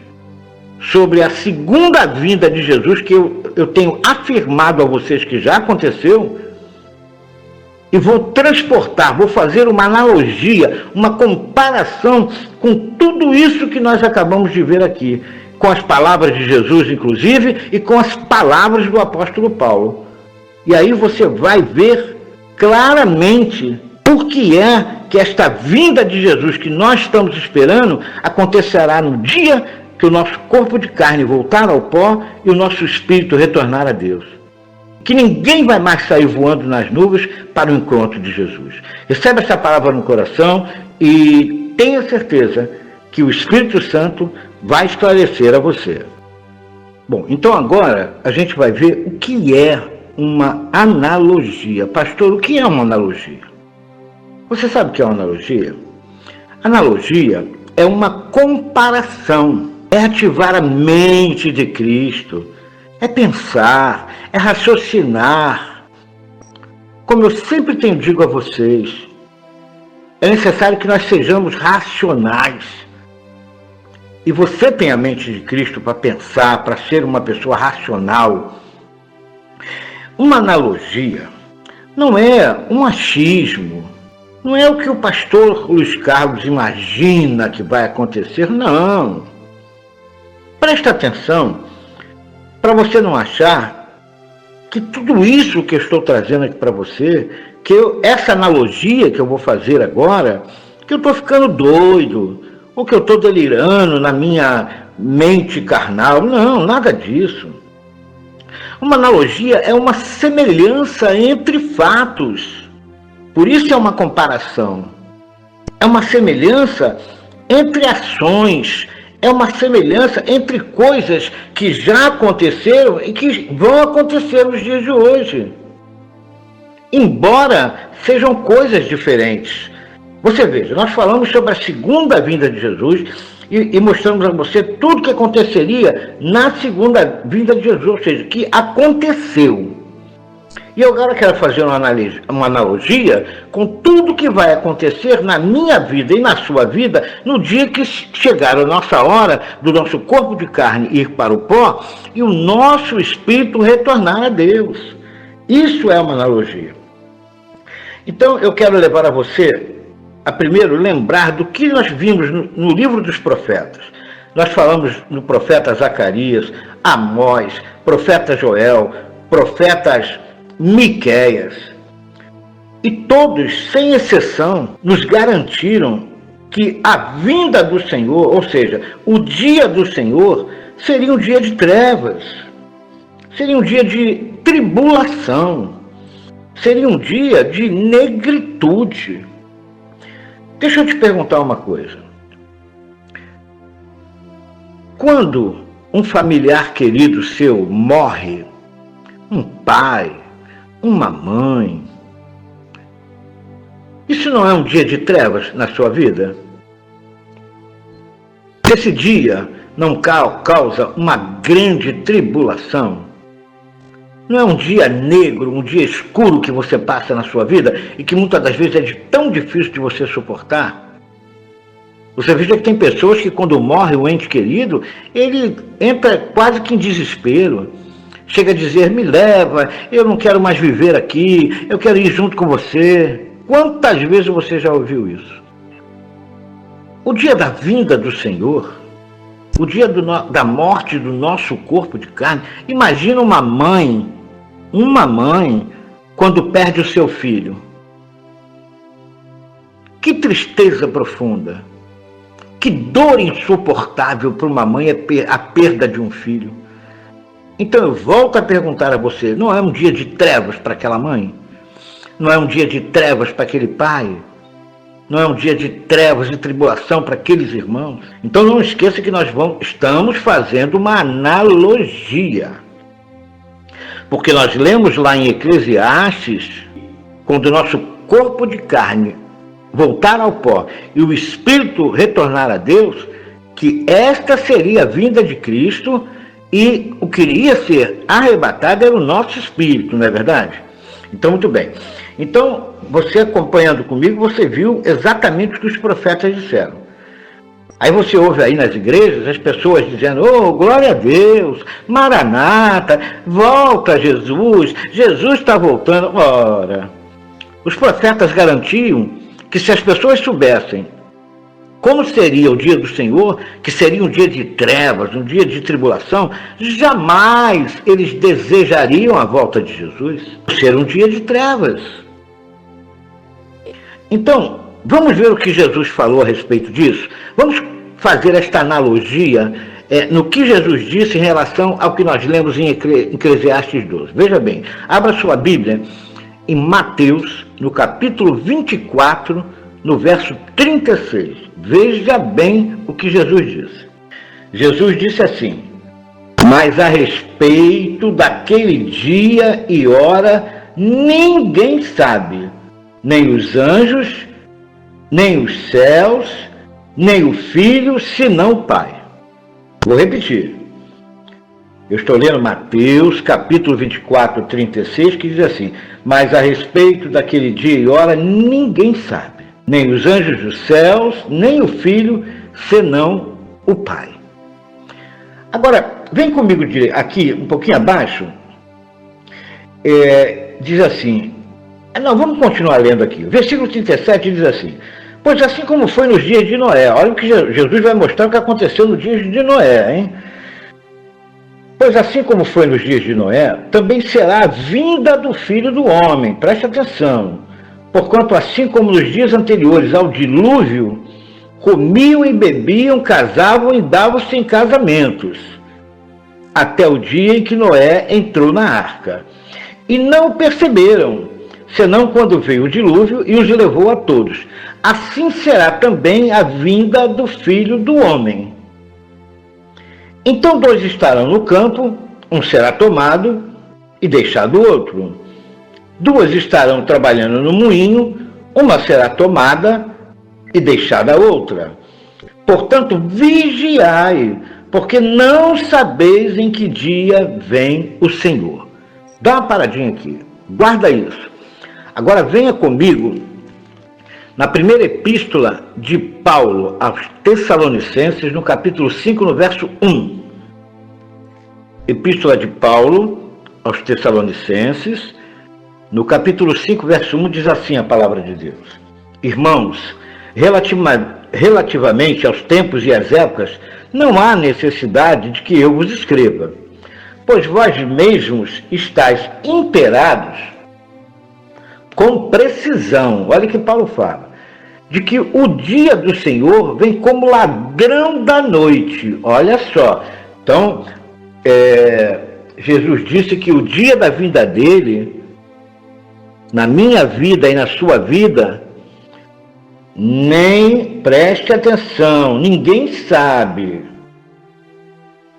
sobre a segunda vinda de Jesus, que eu tenho afirmado a vocês que já aconteceu, e vou transportar, vou fazer uma analogia, uma comparação com tudo isso que nós acabamos de ver aqui, com as palavras de Jesus, inclusive, e com as palavras do apóstolo Paulo. E aí você vai ver claramente por que é que esta vinda de Jesus que nós estamos esperando acontecerá no dia que o nosso corpo de carne voltar ao pó e o nosso espírito retornar a Deus. Que ninguém vai mais sair voando nas nuvens para o encontro de Jesus. Receba essa palavra no coração e tenha certeza que o Espírito Santo vai esclarecer a você. Bom, então agora a gente vai ver o que é uma analogia. Pastor, o que é uma analogia? Você sabe o que é uma analogia? Analogia é uma comparação, é ativar a mente de Cristo, é pensar, é raciocinar. Como eu sempre tenho dito a vocês, é necessário que nós sejamos racionais. E você tem a mente de Cristo para pensar, para ser uma pessoa racional. Uma analogia não é um achismo, não é o que o pastor Luiz Carlos imagina que vai acontecer, não. Presta atenção, para você não achar que tudo isso que eu estou trazendo aqui para você, essa analogia que eu vou fazer agora, que eu estou ficando doido, ou que eu estou delirando na minha mente carnal. Não, nada disso. Uma analogia é uma semelhança entre fatos. Por isso é uma comparação. É uma semelhança entre ações. É uma semelhança entre coisas que já aconteceram e que vão acontecer nos dias de hoje. Embora sejam coisas diferentes. Você veja, nós falamos sobre a segunda vinda de Jesus e mostramos a você tudo o que aconteceria na segunda vinda de Jesus, ou seja, que aconteceu. E eu agora quero fazer uma analogia com tudo que vai acontecer na minha vida e na sua vida no dia que chegar a nossa hora do nosso corpo de carne ir para o pó e o nosso espírito retornar a Deus. Isso é uma analogia. Então eu quero levar a você a primeiro lembrar do que nós vimos no livro dos profetas. Nós falamos no profeta Zacarias, Amós, profeta Joel, profetas Miqueias. E todos, sem exceção, nos garantiram que a vinda do Senhor, ou seja, o dia do Senhor, seria um dia de trevas, seria um dia de tribulação, seria um dia de negritude. Deixa eu te perguntar uma coisa. Quando um familiar querido seu morre, um pai, uma mãe, isso não é um dia de trevas na sua vida? Esse dia não causa uma grande tribulação? Não é um dia negro, um dia escuro que você passa na sua vida e que muitas das vezes é tão difícil de você suportar? Você veja que tem pessoas que quando morre o ente querido, ele entra quase que em desespero. Chega a dizer, me leva, eu não quero mais viver aqui, eu quero ir junto com você. Quantas vezes você já ouviu isso? O dia da vinda do Senhor, o dia da morte do nosso corpo de carne, imagina uma mãe, quando perde o seu filho. Que tristeza profunda, que dor insuportável para uma mãe a perda de um filho. Então eu volto a perguntar a você, não é um dia de trevas para aquela mãe? Não é um dia de trevas para aquele pai? Não é um dia de trevas e tribulação para aqueles irmãos? Então não esqueça que nós estamos fazendo uma analogia. Porque nós lemos lá em Eclesiastes, quando o nosso corpo de carne voltar ao pó e o Espírito retornar a Deus, que esta seria a vinda de Cristo e o que iria ser arrebatado era o nosso Espírito, não é verdade? Então, muito bem. Então, você acompanhando comigo, você viu exatamente o que os profetas disseram. Aí você ouve aí nas igrejas as pessoas dizendo, oh, glória a Deus, Maranata, volta Jesus, Jesus está voltando. Ora, os profetas garantiam que se as pessoas soubessem como seria o dia do Senhor, que seria um dia de trevas, um dia de tribulação, jamais eles desejariam a volta de Jesus. Ser um dia de trevas. Então, vamos ver o que Jesus falou a respeito disso? Vamos fazer esta analogia no que Jesus disse em relação ao que nós lemos em Eclesiastes 12. Veja bem, abra sua Bíblia em Mateus, no capítulo 24, no verso 36. Veja bem o que Jesus disse. Jesus disse assim, mas a respeito daquele dia e hora, ninguém sabe, nem os anjos, nem os céus, nem o Filho, senão o Pai. Vou repetir. Eu estou lendo Mateus, capítulo 24, 36, que diz assim, mas a respeito daquele dia e hora, ninguém sabe, nem os anjos dos céus, nem o Filho, senão o Pai. Agora, vem comigo aqui, um pouquinho abaixo, diz assim, não, vamos continuar lendo aqui. O versículo 37 diz assim, pois assim como foi nos dias de Noé, olha o que Jesus vai mostrar o que aconteceu nos dias de Noé, hein? Pois assim como foi nos dias de Noé, também será a vinda do Filho do Homem, preste atenção, porquanto assim como nos dias anteriores ao dilúvio, comiam e bebiam, casavam e davam-se em casamentos, até o dia em que Noé entrou na arca. E não o perceberam, senão quando veio o dilúvio e os levou a todos. Assim será também a vinda do Filho do Homem. Então 2 estarão no campo, um será tomado e deixado o outro. 2 estarão trabalhando no moinho, uma será tomada e deixada a outra. Portanto, vigiai, porque não sabeis em que dia vem o Senhor. Dá uma paradinha aqui, guarda isso. Agora venha comigo na primeira epístola de Paulo aos Tessalonicenses, no capítulo 5, no verso 1. Epístola de Paulo aos Tessalonicenses, no capítulo 5, verso 1, diz assim a palavra de Deus. Irmãos, relativamente aos tempos e às épocas, não há necessidade de que eu vos escreva, pois vós mesmos estáis inteirados com precisão, olha o que Paulo fala, de que o dia do Senhor vem como ladrão da noite. Olha só, Então, Jesus disse que o dia da vinda dele, na minha vida e na sua vida, nem preste atenção, ninguém sabe,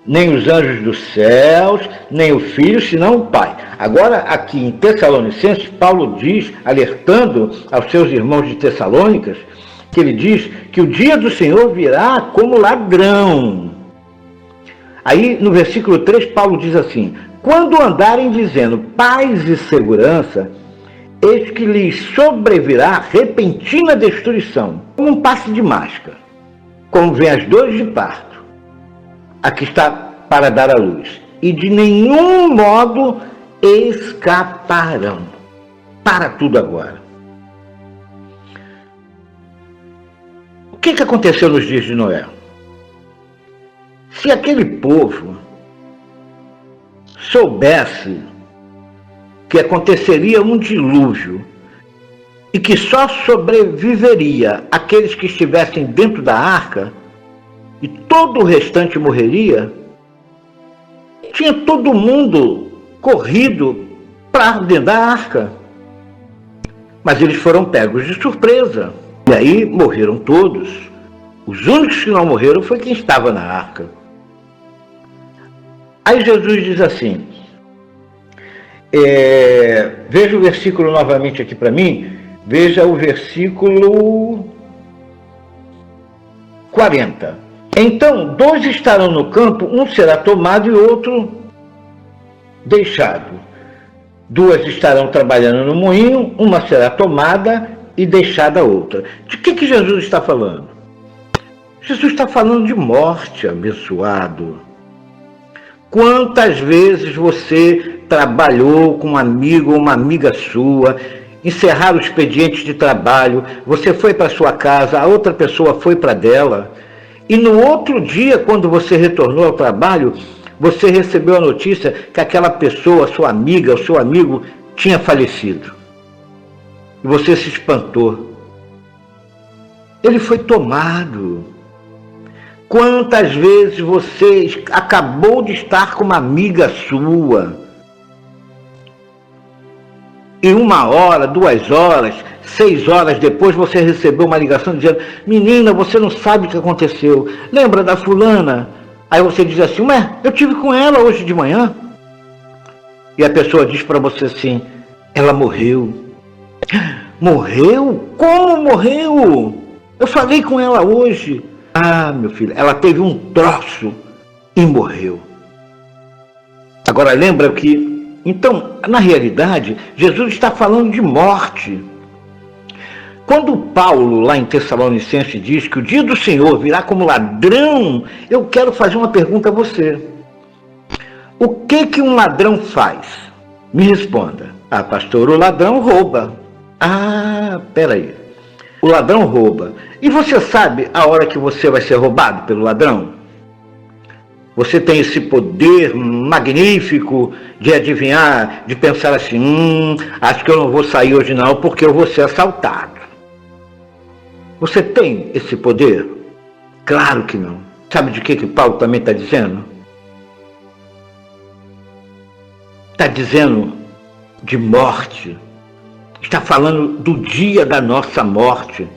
nem os anjos dos céus, nem o Filho, senão o Pai. Agora, aqui em Tessalonicenses, Paulo diz, alertando aos seus irmãos de Tessalônicas, que ele diz que o dia do Senhor virá como ladrão. Aí, no versículo 3, Paulo diz assim: quando andarem dizendo paz e segurança, eis que lhes sobrevirá repentina destruição, como um passe de máscara, como vem as dores de parto. Aqui está para dar à luz. E de nenhum modo escaparão. Para tudo agora. O que aconteceu nos dias de Noé? Se aquele povo soubesse que aconteceria um dilúvio e que só sobreviveria aqueles que estivessem dentro da arca e todo o restante morreria, tinha todo mundo corrido para dentro da arca. Mas eles foram pegos de surpresa. E aí morreram todos. Os únicos que não morreram foi quem estava na arca. Aí Jesus diz assim, veja o versículo novamente aqui para mim, veja o versículo 40. Então, 2 estarão no campo, um será tomado e outro deixado. 2 estarão trabalhando no moinho, uma será tomada e deixada a outra. De que Jesus está falando? Jesus está falando de morte, abençoado. Quantas vezes você trabalhou com um amigo ou uma amiga sua, encerraram o expediente de trabalho, você foi para sua casa, a outra pessoa foi para dela, e no outro dia, quando você retornou ao trabalho, você recebeu a notícia que aquela pessoa, sua amiga, o seu amigo, tinha falecido. E você se espantou. Ele foi tomado. Quantas vezes você acabou de estar com uma amiga sua e 1 hora, 2 horas, 6 horas depois você recebeu uma ligação dizendo: menina, você não sabe o que aconteceu, lembra da fulana? Aí você diz assim: ué, eu tive com ela hoje de manhã. E a pessoa diz para você assim: ela morreu. Morreu? Como morreu? Eu falei com ela hoje. Ah, meu filho, ela teve um troço e morreu. Agora lembra que, então, na realidade, Jesus está falando de morte. Quando Paulo, lá em Tessalonicenses, diz que o dia do Senhor virá como ladrão, eu quero fazer uma pergunta a você. O que um ladrão faz? Me responda. Ah, pastor, o ladrão rouba. Ah, peraí. O ladrão rouba. E você sabe a hora que você vai ser roubado pelo ladrão? Você tem esse poder magnífico de adivinhar, de pensar assim: acho que eu não vou sair hoje não, porque eu vou ser assaltado. Você tem esse poder? Claro que não. Sabe de que Paulo também está dizendo? Está dizendo de morte. Está falando do dia da nossa morte.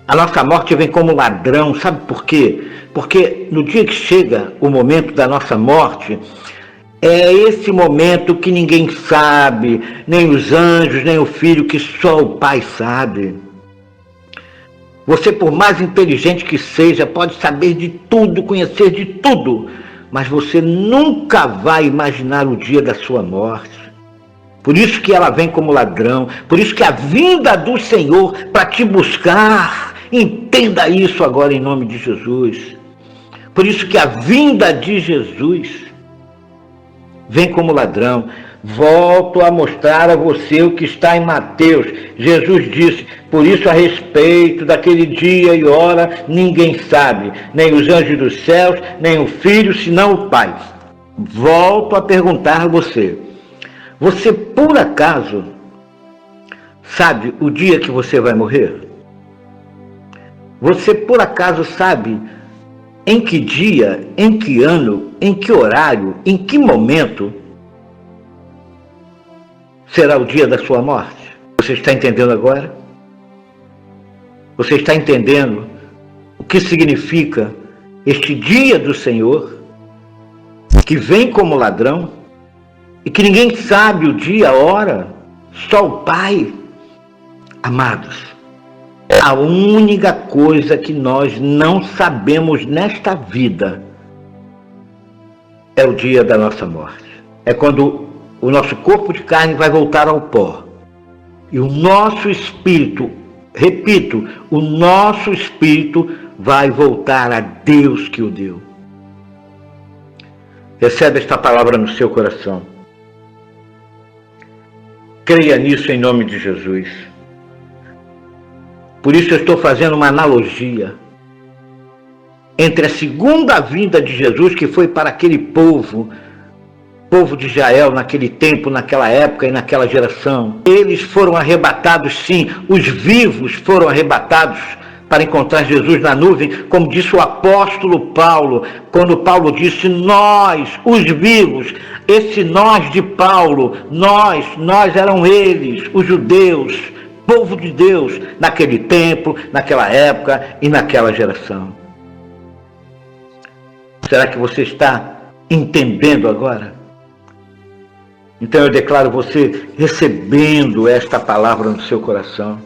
A nossa morte vem como ladrão, sabe por quê? Porque no dia que chega o momento da nossa morte, é esse momento que ninguém sabe, nem os anjos, nem o Filho, que só o Pai sabe. Você, por mais inteligente que seja, pode saber de tudo, conhecer de tudo, mas você nunca vai imaginar o dia da sua morte. Por isso que ela vem como ladrão, por isso que a vinda do Senhor para te buscar, entenda isso agora em nome de Jesus. Por isso que a vinda de Jesus vem como ladrão. Volto a mostrar a você o que está em Mateus. Jesus disse: por isso a respeito daquele dia e hora ninguém sabe, nem os anjos dos céus, nem o Filho, senão o Pai. Volto a perguntar a você: você por acaso sabe o dia que você vai morrer? Você por acaso sabe em que dia, em que ano, em que horário, em que momento será o dia da sua morte. Você está entendendo agora? Você está entendendo o que significa este dia do Senhor, que vem como ladrão, e que ninguém sabe o dia, a hora, só o Pai? Amados, a única coisa que nós não sabemos nesta vida é o dia da nossa morte. É quando o nosso corpo de carne vai voltar ao pó. E o nosso espírito, repito, o nosso espírito vai voltar a Deus que o deu. Recebe esta palavra no seu coração. Creia nisso em nome de Jesus. Por isso eu estou fazendo uma analogia entre a segunda vinda de Jesus, que foi para aquele povo de Israel, naquele tempo, naquela época e naquela geração. Eles foram arrebatados, sim, os vivos foram arrebatados para encontrar Jesus na nuvem, como disse o apóstolo Paulo, quando Paulo disse nós, os vivos. Esse nós de Paulo, nós eram eles, os judeus, povo de Deus, naquele tempo, naquela época e naquela geração. Será que você está entendendo agora? Então eu declaro você recebendo esta palavra no seu coração.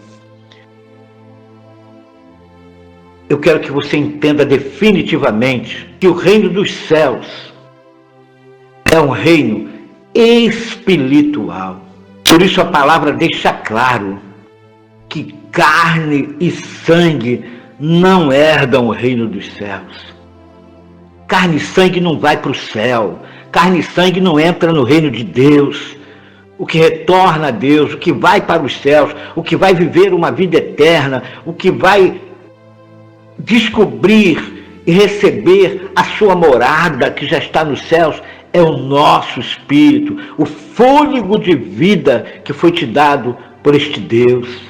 Eu quero que você entenda definitivamente que o reino dos céus é um reino espiritual. Por isso a palavra deixa claro que carne e sangue não herdam o reino dos céus. Carne e sangue não vai para o céu. Carne e sangue não entra no reino de Deus. O que retorna a Deus, o que vai para os céus, o que vai viver uma vida eterna, o que vai descobrir e receber a sua morada que já está nos céus, é o nosso espírito, o fôlego de vida que foi te dado por este Deus.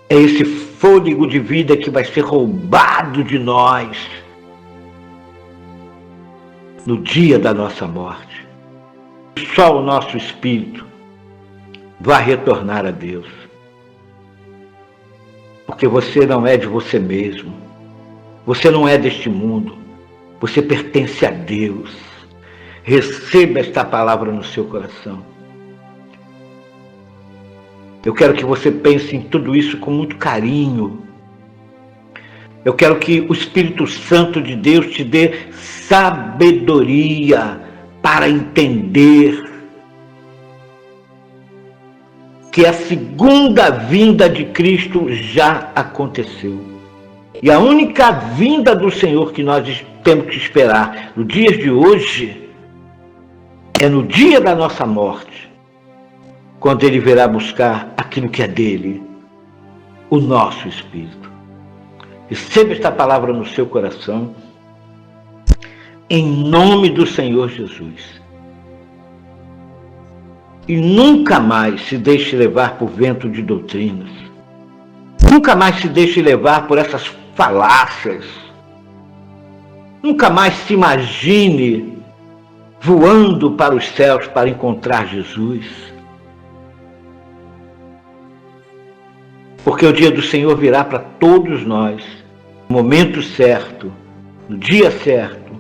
É esse fôlego de vida que vai ser roubado de nós no dia da nossa morte. Só o nosso espírito vai retornar a Deus. Porque você não é de você mesmo. Você não é deste mundo. Você pertence a Deus. Receba esta palavra no seu coração. Eu quero que você pense em tudo isso com muito carinho. Eu quero que o Espírito Santo de Deus te dê sabedoria para entender que a segunda vinda de Cristo já aconteceu. E a única vinda do Senhor que nós temos que esperar nos dias de hoje é no dia da nossa morte, quando Ele virá buscar aquilo que é dele, o nosso espírito. Receba esta palavra no seu coração, em nome do Senhor Jesus. E nunca mais se deixe levar por vento de doutrinas. Nunca mais se deixe levar por essas falácias. Nunca mais se imagine voando para os céus para encontrar Jesus. Porque o dia do Senhor virá para todos nós, no momento certo, no dia certo,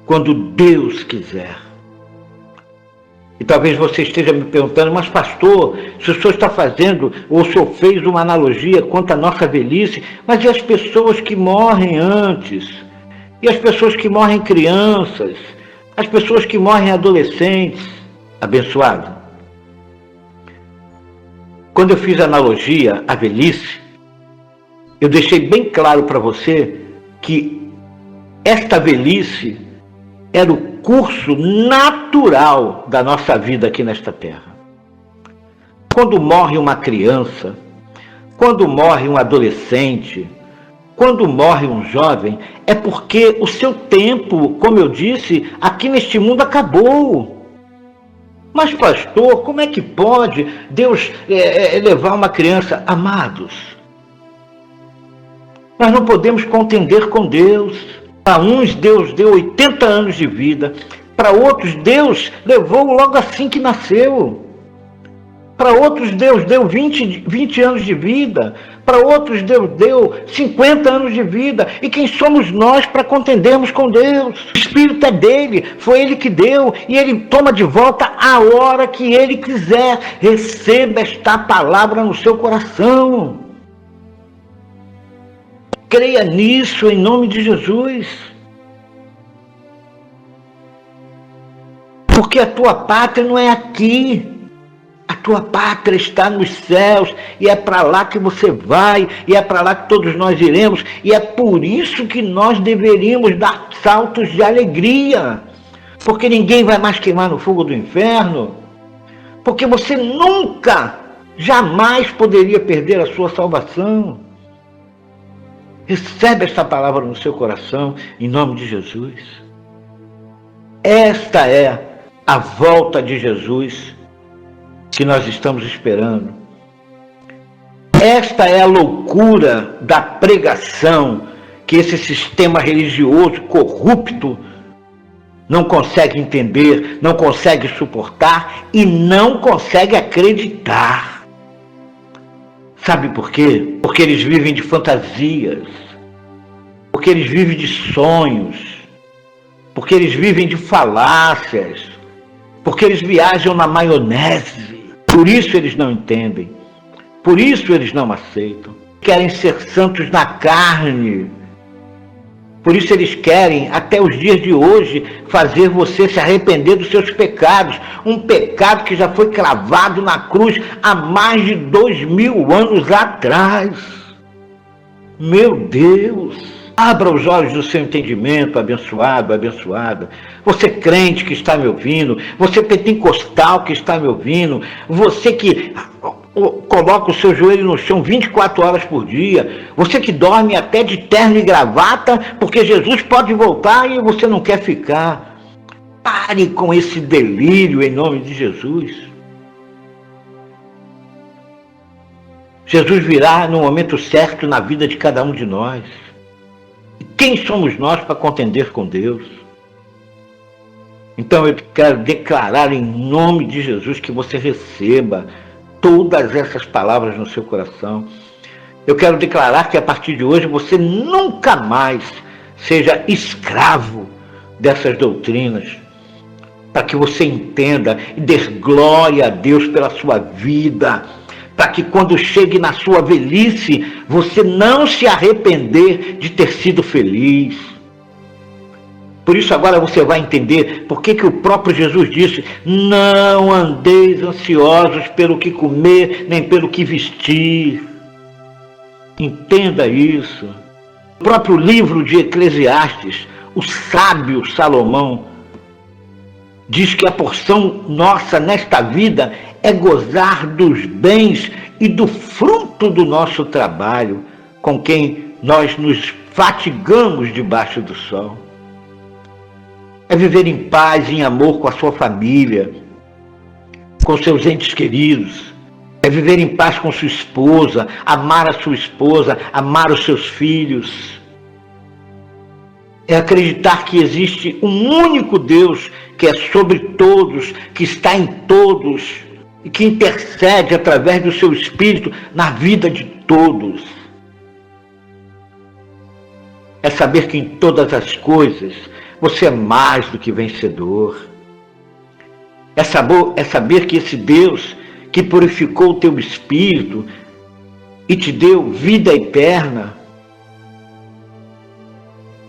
quando Deus quiser. E talvez você esteja me perguntando, mas pastor, se o senhor está fazendo, ou o senhor fez uma analogia quanto à nossa velhice, mas e as pessoas que morrem antes? E as pessoas que morrem crianças? As pessoas que morrem adolescentes? Abençoado. Quando eu fiz a analogia à velhice, eu deixei bem claro para você que esta velhice era o curso natural da nossa vida aqui nesta terra. Quando morre uma criança, quando morre um adolescente, quando morre um jovem, é porque o seu tempo, como eu disse, aqui neste mundo acabou. Mas pastor, como é que pode Deus levar uma criança? Amados, Nós não podemos contender com Deus. Para uns Deus deu 80 anos de vida, para outros Deus levou logo assim que nasceu. Para outros Deus deu 20 anos de vida, para outros Deus deu 50 anos de vida. E quem somos nós para contendermos com Deus? O Espírito é dele, foi ele que deu, e ele toma de volta a hora que ele quiser. Receba esta palavra no seu coração. Creia nisso em nome de Jesus. Porque a tua pátria não é aqui. A tua pátria está nos céus, e é para lá que você vai, e é para lá que todos nós iremos, e é por isso que nós deveríamos dar saltos de alegria, porque ninguém vai mais queimar no fogo do inferno, porque você nunca, jamais poderia perder a sua salvação. Recebe esta palavra no seu coração, em nome de Jesus. Esta é a volta de Jesus que nós estamos esperando. Esta é a loucura da pregação que esse sistema religioso corrupto não consegue entender, não consegue suportar e não consegue acreditar. Sabe por quê? Porque eles vivem de fantasias, porque eles vivem de sonhos, porque eles vivem de falácias, porque eles viajam na maionese. Por isso eles não entendem, por isso eles não aceitam. Querem ser santos na carne. Por isso eles querem, até os dias de hoje, fazer você se arrepender dos seus pecados. Um pecado que já foi cravado na cruz há mais de 2000 anos atrás. Meu Deus! Abra os olhos do seu entendimento, abençoado, abençoada. Você crente que está me ouvindo, você pentecostal que está me ouvindo, você que coloca o seu joelho no chão 24 horas por dia, você que dorme até de terno e gravata, porque Jesus pode voltar e você não quer ficar. Pare com esse delírio em nome de Jesus. Jesus virá no momento certo na vida de cada um de nós. E quem somos nós para contender com Deus? Então eu quero declarar em nome de Jesus que você receba todas essas palavras no seu coração. Eu quero declarar que a partir de hoje você nunca mais seja escravo dessas doutrinas, para que você entenda e dê glória a Deus pela sua vida, para que quando chegue na sua velhice, você não se arrepender de ter sido feliz. Por isso agora você vai entender por que o próprio Jesus disse: não andeis ansiosos pelo que comer, nem pelo que vestir. Entenda isso. O próprio livro de Eclesiastes, o sábio Salomão, diz que a porção nossa nesta vida é gozar dos bens e do fruto do nosso trabalho, com quem nós nos fatigamos debaixo do sol. É viver em paz, em amor com a sua família, com seus entes queridos. É viver em paz com sua esposa, amar a sua esposa, amar os seus filhos. É acreditar que existe um único Deus que é sobre todos, que está em todos e que intercede através do seu Espírito na vida de todos. É saber que em todas as coisas você é mais do que vencedor. É saber que esse Deus que purificou o teu espírito e te deu vida eterna,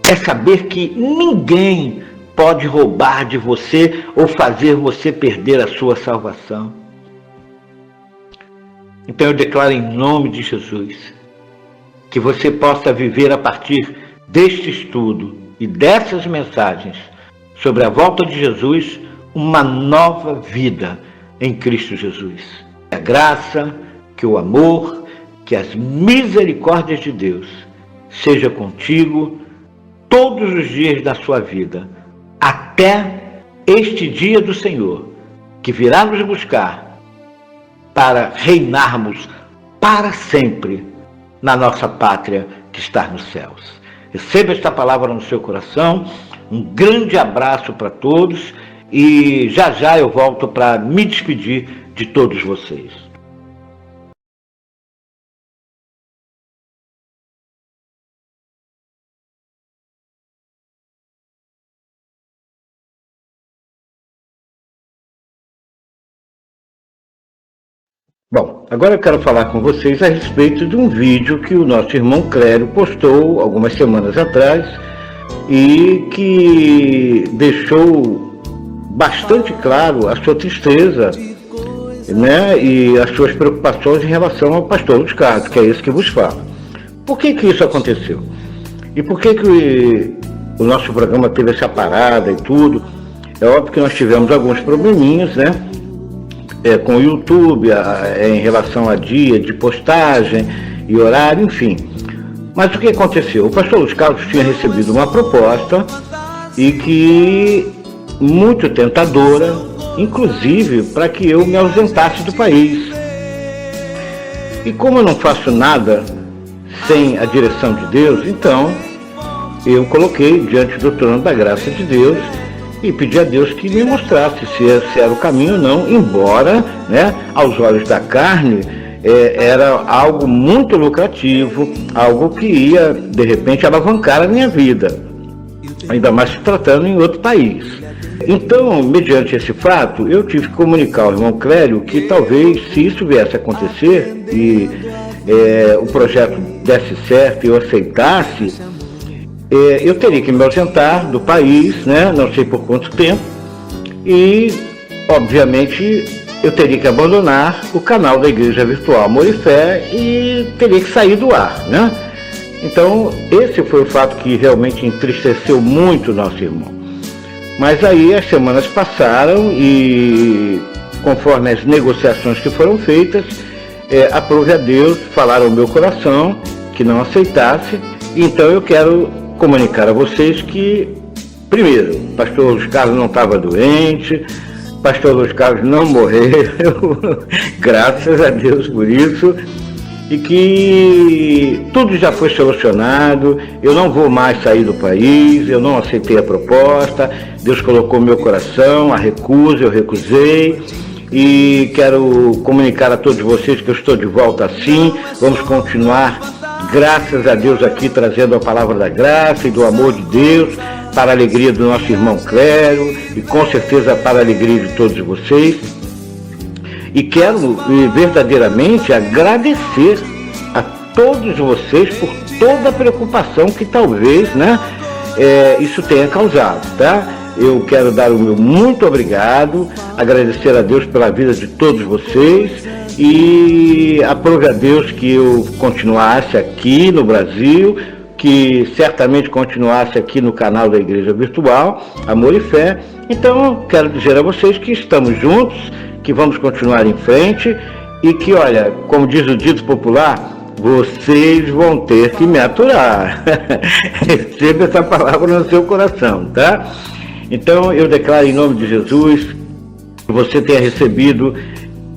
é saber que ninguém pode roubar de você ou fazer você perder a sua salvação. Então eu declaro em nome de Jesus que você possa viver a partir deste estudo e dessas mensagens sobre a volta de Jesus uma nova vida em Cristo Jesus. Que a graça, que o amor, que as misericórdias de Deus seja contigo todos os dias da sua vida, até este dia do Senhor, que virá nos buscar para reinarmos para sempre na nossa pátria, de estar nos céus. Receba esta palavra no seu coração. Um grande abraço para todos e já já eu volto para me despedir de todos vocês. Bom, agora eu quero falar com vocês a respeito de um vídeo que o nosso irmão Clério postou algumas semanas atrás e que deixou bastante claro a sua tristeza, né, e as suas preocupações em relação ao pastor Luiz Carlos, que é esse que vos fala. Por que isso aconteceu? E por que o nosso programa teve essa parada e tudo? É óbvio que nós tivemos alguns probleminhas, né? Com o YouTube, em relação a dia de postagem e horário, enfim. Mas o que aconteceu? O pastor Luiz Carlos tinha recebido uma proposta e que muito tentadora, inclusive para que eu me ausentasse do país. E como eu não faço nada sem a direção de Deus, então eu coloquei diante do trono da graça de Deus e pedi a Deus que me mostrasse se era o caminho ou não, embora, né, aos olhos da carne, era algo muito lucrativo, algo que ia, de repente, alavancar a minha vida, ainda mais se tratando em outro país. Então, mediante esse fato, eu tive que comunicar ao irmão Clério que talvez, se isso viesse a acontecer e o projeto desse certo e eu aceitasse, eu teria que me ausentar do país, né? Não sei por quanto tempo, e, obviamente, eu teria que abandonar o canal da Igreja Virtual Amor e Fé e teria que sair do ar, né? Então, esse foi o fato que realmente entristeceu muito o nosso irmão. Mas aí as semanas passaram e, conforme as negociações que foram feitas, aprove a Deus falar ao meu coração que não aceitasse. Então eu quero comunicar a vocês que, primeiro, o pastor Luiz Carlos não estava doente, o pastor Luiz Carlos não morreu, graças a Deus por isso, e que tudo já foi solucionado, eu não vou mais sair do país, eu não aceitei a proposta, Deus colocou no meu coração a recusa, eu recusei, e quero comunicar a todos vocês que eu estou de volta sim, vamos continuar, graças a Deus, aqui trazendo a palavra da graça e do amor de Deus para a alegria do nosso irmão Clério e com certeza para a alegria de todos vocês. E quero verdadeiramente agradecer a todos vocês por toda a preocupação que talvez, né, isso tenha causado, tá? Eu quero dar o meu muito obrigado, agradecer a Deus pela vida de todos vocês e aprove a Deus que eu continuasse aqui no Brasil, que certamente continuasse aqui no canal da Igreja Virtual Amor e Fé. Então, quero dizer a vocês que estamos juntos, que vamos continuar em frente e que, olha, como diz o dito popular, vocês vão ter que me aturar. Receba essa palavra no seu coração, tá? Então, eu declaro em nome de Jesus que você tenha recebido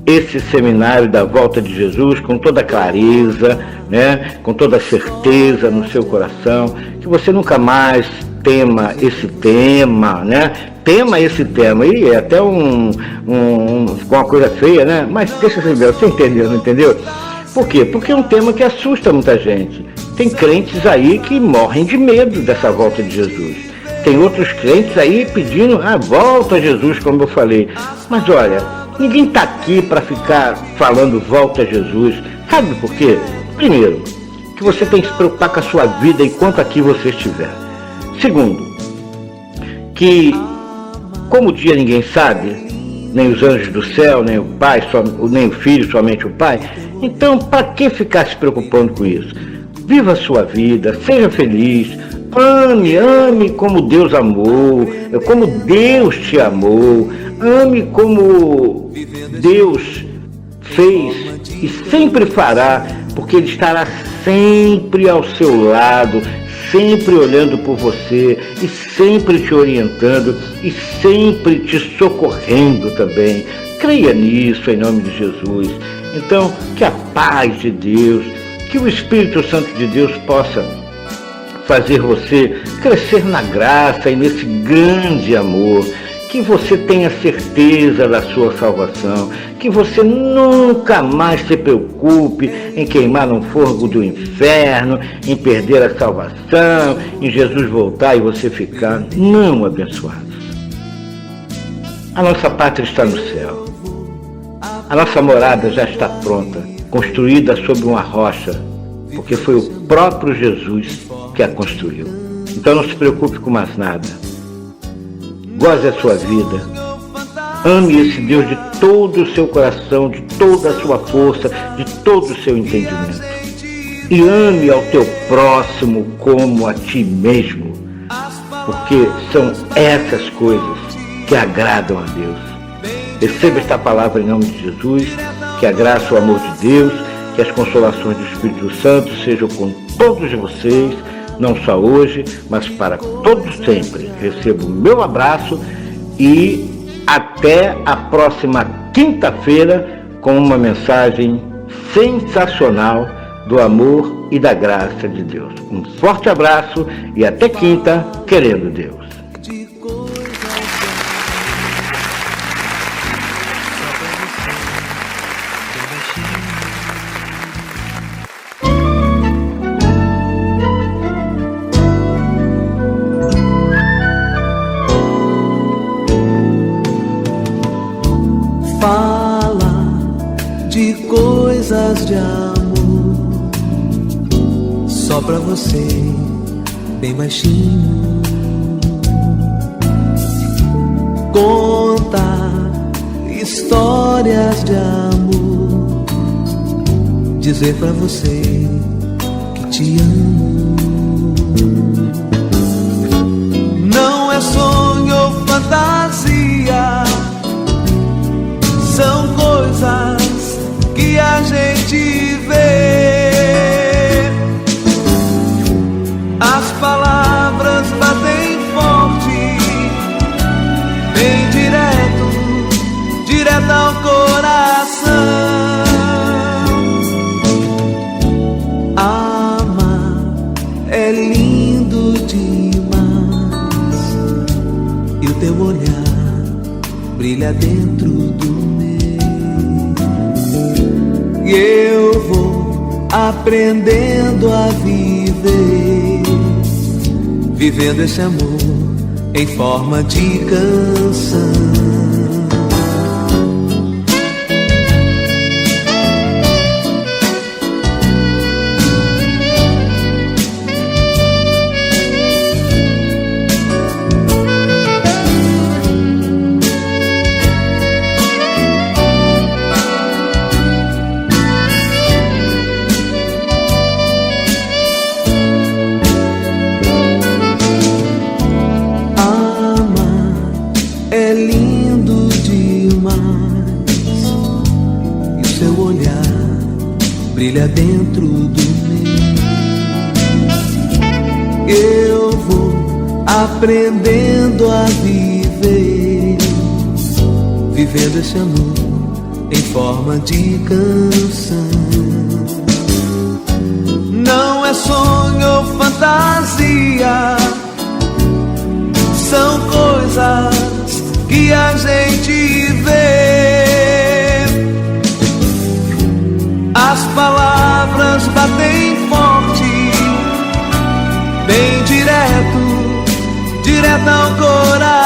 esse seminário da volta de Jesus com toda clareza, né, com toda certeza no seu coração, que você nunca mais tema esse tema, né? Tema esse tema, e é até uma coisa feia, né? Mas deixa eu ver, você entendeu, não entendeu? Por quê? Porque é um tema que assusta muita gente. Tem crentes aí que morrem de medo dessa volta de Jesus. Tem outros crentes aí pedindo a volta a Jesus, como eu falei. Mas olha, ninguém está aqui para ficar falando volta a Jesus. Sabe por quê? Primeiro, que você tem que se preocupar com a sua vida enquanto aqui você estiver. Segundo, que como o dia ninguém sabe, nem os anjos do céu, nem o Pai, nem o Filho, somente o Pai, então para que ficar se preocupando com isso? Viva a sua vida, seja feliz, ame como Deus amou, como Deus te amou, ame como Deus fez e sempre fará, porque Ele estará sempre ao seu lado, sempre olhando por você e sempre te orientando e sempre te socorrendo também. Creia nisso em nome de Jesus. Então, que a paz de Deus, Que o Espírito Santo de Deus possa fazer você crescer na graça e nesse grande amor, que você tenha certeza da sua salvação, que você nunca mais se preocupe em queimar no fogo do inferno, em perder a salvação, em Jesus voltar e você ficar não abençoado. A nossa pátria está no céu. A nossa morada já está pronta, construída sobre uma rocha, porque foi o próprio Jesus que a construiu. Então não se preocupe com mais nada. Goze a sua vida. Ame esse Deus de todo o seu coração, de toda a sua força, de todo o seu entendimento. E ame ao teu próximo como a ti mesmo, porque são essas coisas que agradam a Deus. Receba esta palavra em nome de Jesus, que a graça e o amor de Deus, que as consolações do Espírito Santo sejam com todos vocês, não só hoje, mas para todos sempre. Recebo o meu abraço e até a próxima quinta-feira com uma mensagem sensacional do amor e da graça de Deus. Um forte abraço e até quinta, querendo Deus. Fala de coisas de amor, só pra você, bem baixinho. Conta histórias de amor, dizer pra você que te amo. Não é sonho ou fantasia, são coisas que a gente vê. As palavras batem forte, bem direto ao coração. Amar é lindo demais, e o teu olhar brilha dentro do e eu vou aprendendo a viver, vivendo esse amor em forma de canção. Brilha dentro do meu. Eu vou aprendendo a viver, vivendo esse amor em forma de canção. Não é sonho ou fantasia, são coisas que a gente vê. As palavras batem forte, bem direto ao coração.